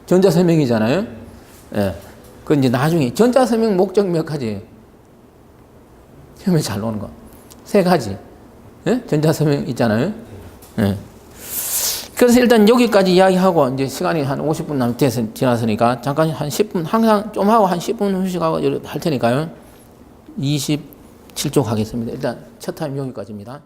전자서명이잖아요. 예. 그 이제 나중에 전자서명 목적 몇 가지? 처음에 잘 나오는 거. 3가지. 예? 전자서명 있잖아요. 예. 그래서 일단 여기까지 이야기하고 이제 시간이 한 50분 남짓 지났으니까 잠깐 한 10분 항상 좀 하고 한 10분 휴식하고 할 테니까요. 27쪽 하겠습니다. 일단 첫 타임 여기까지입니다.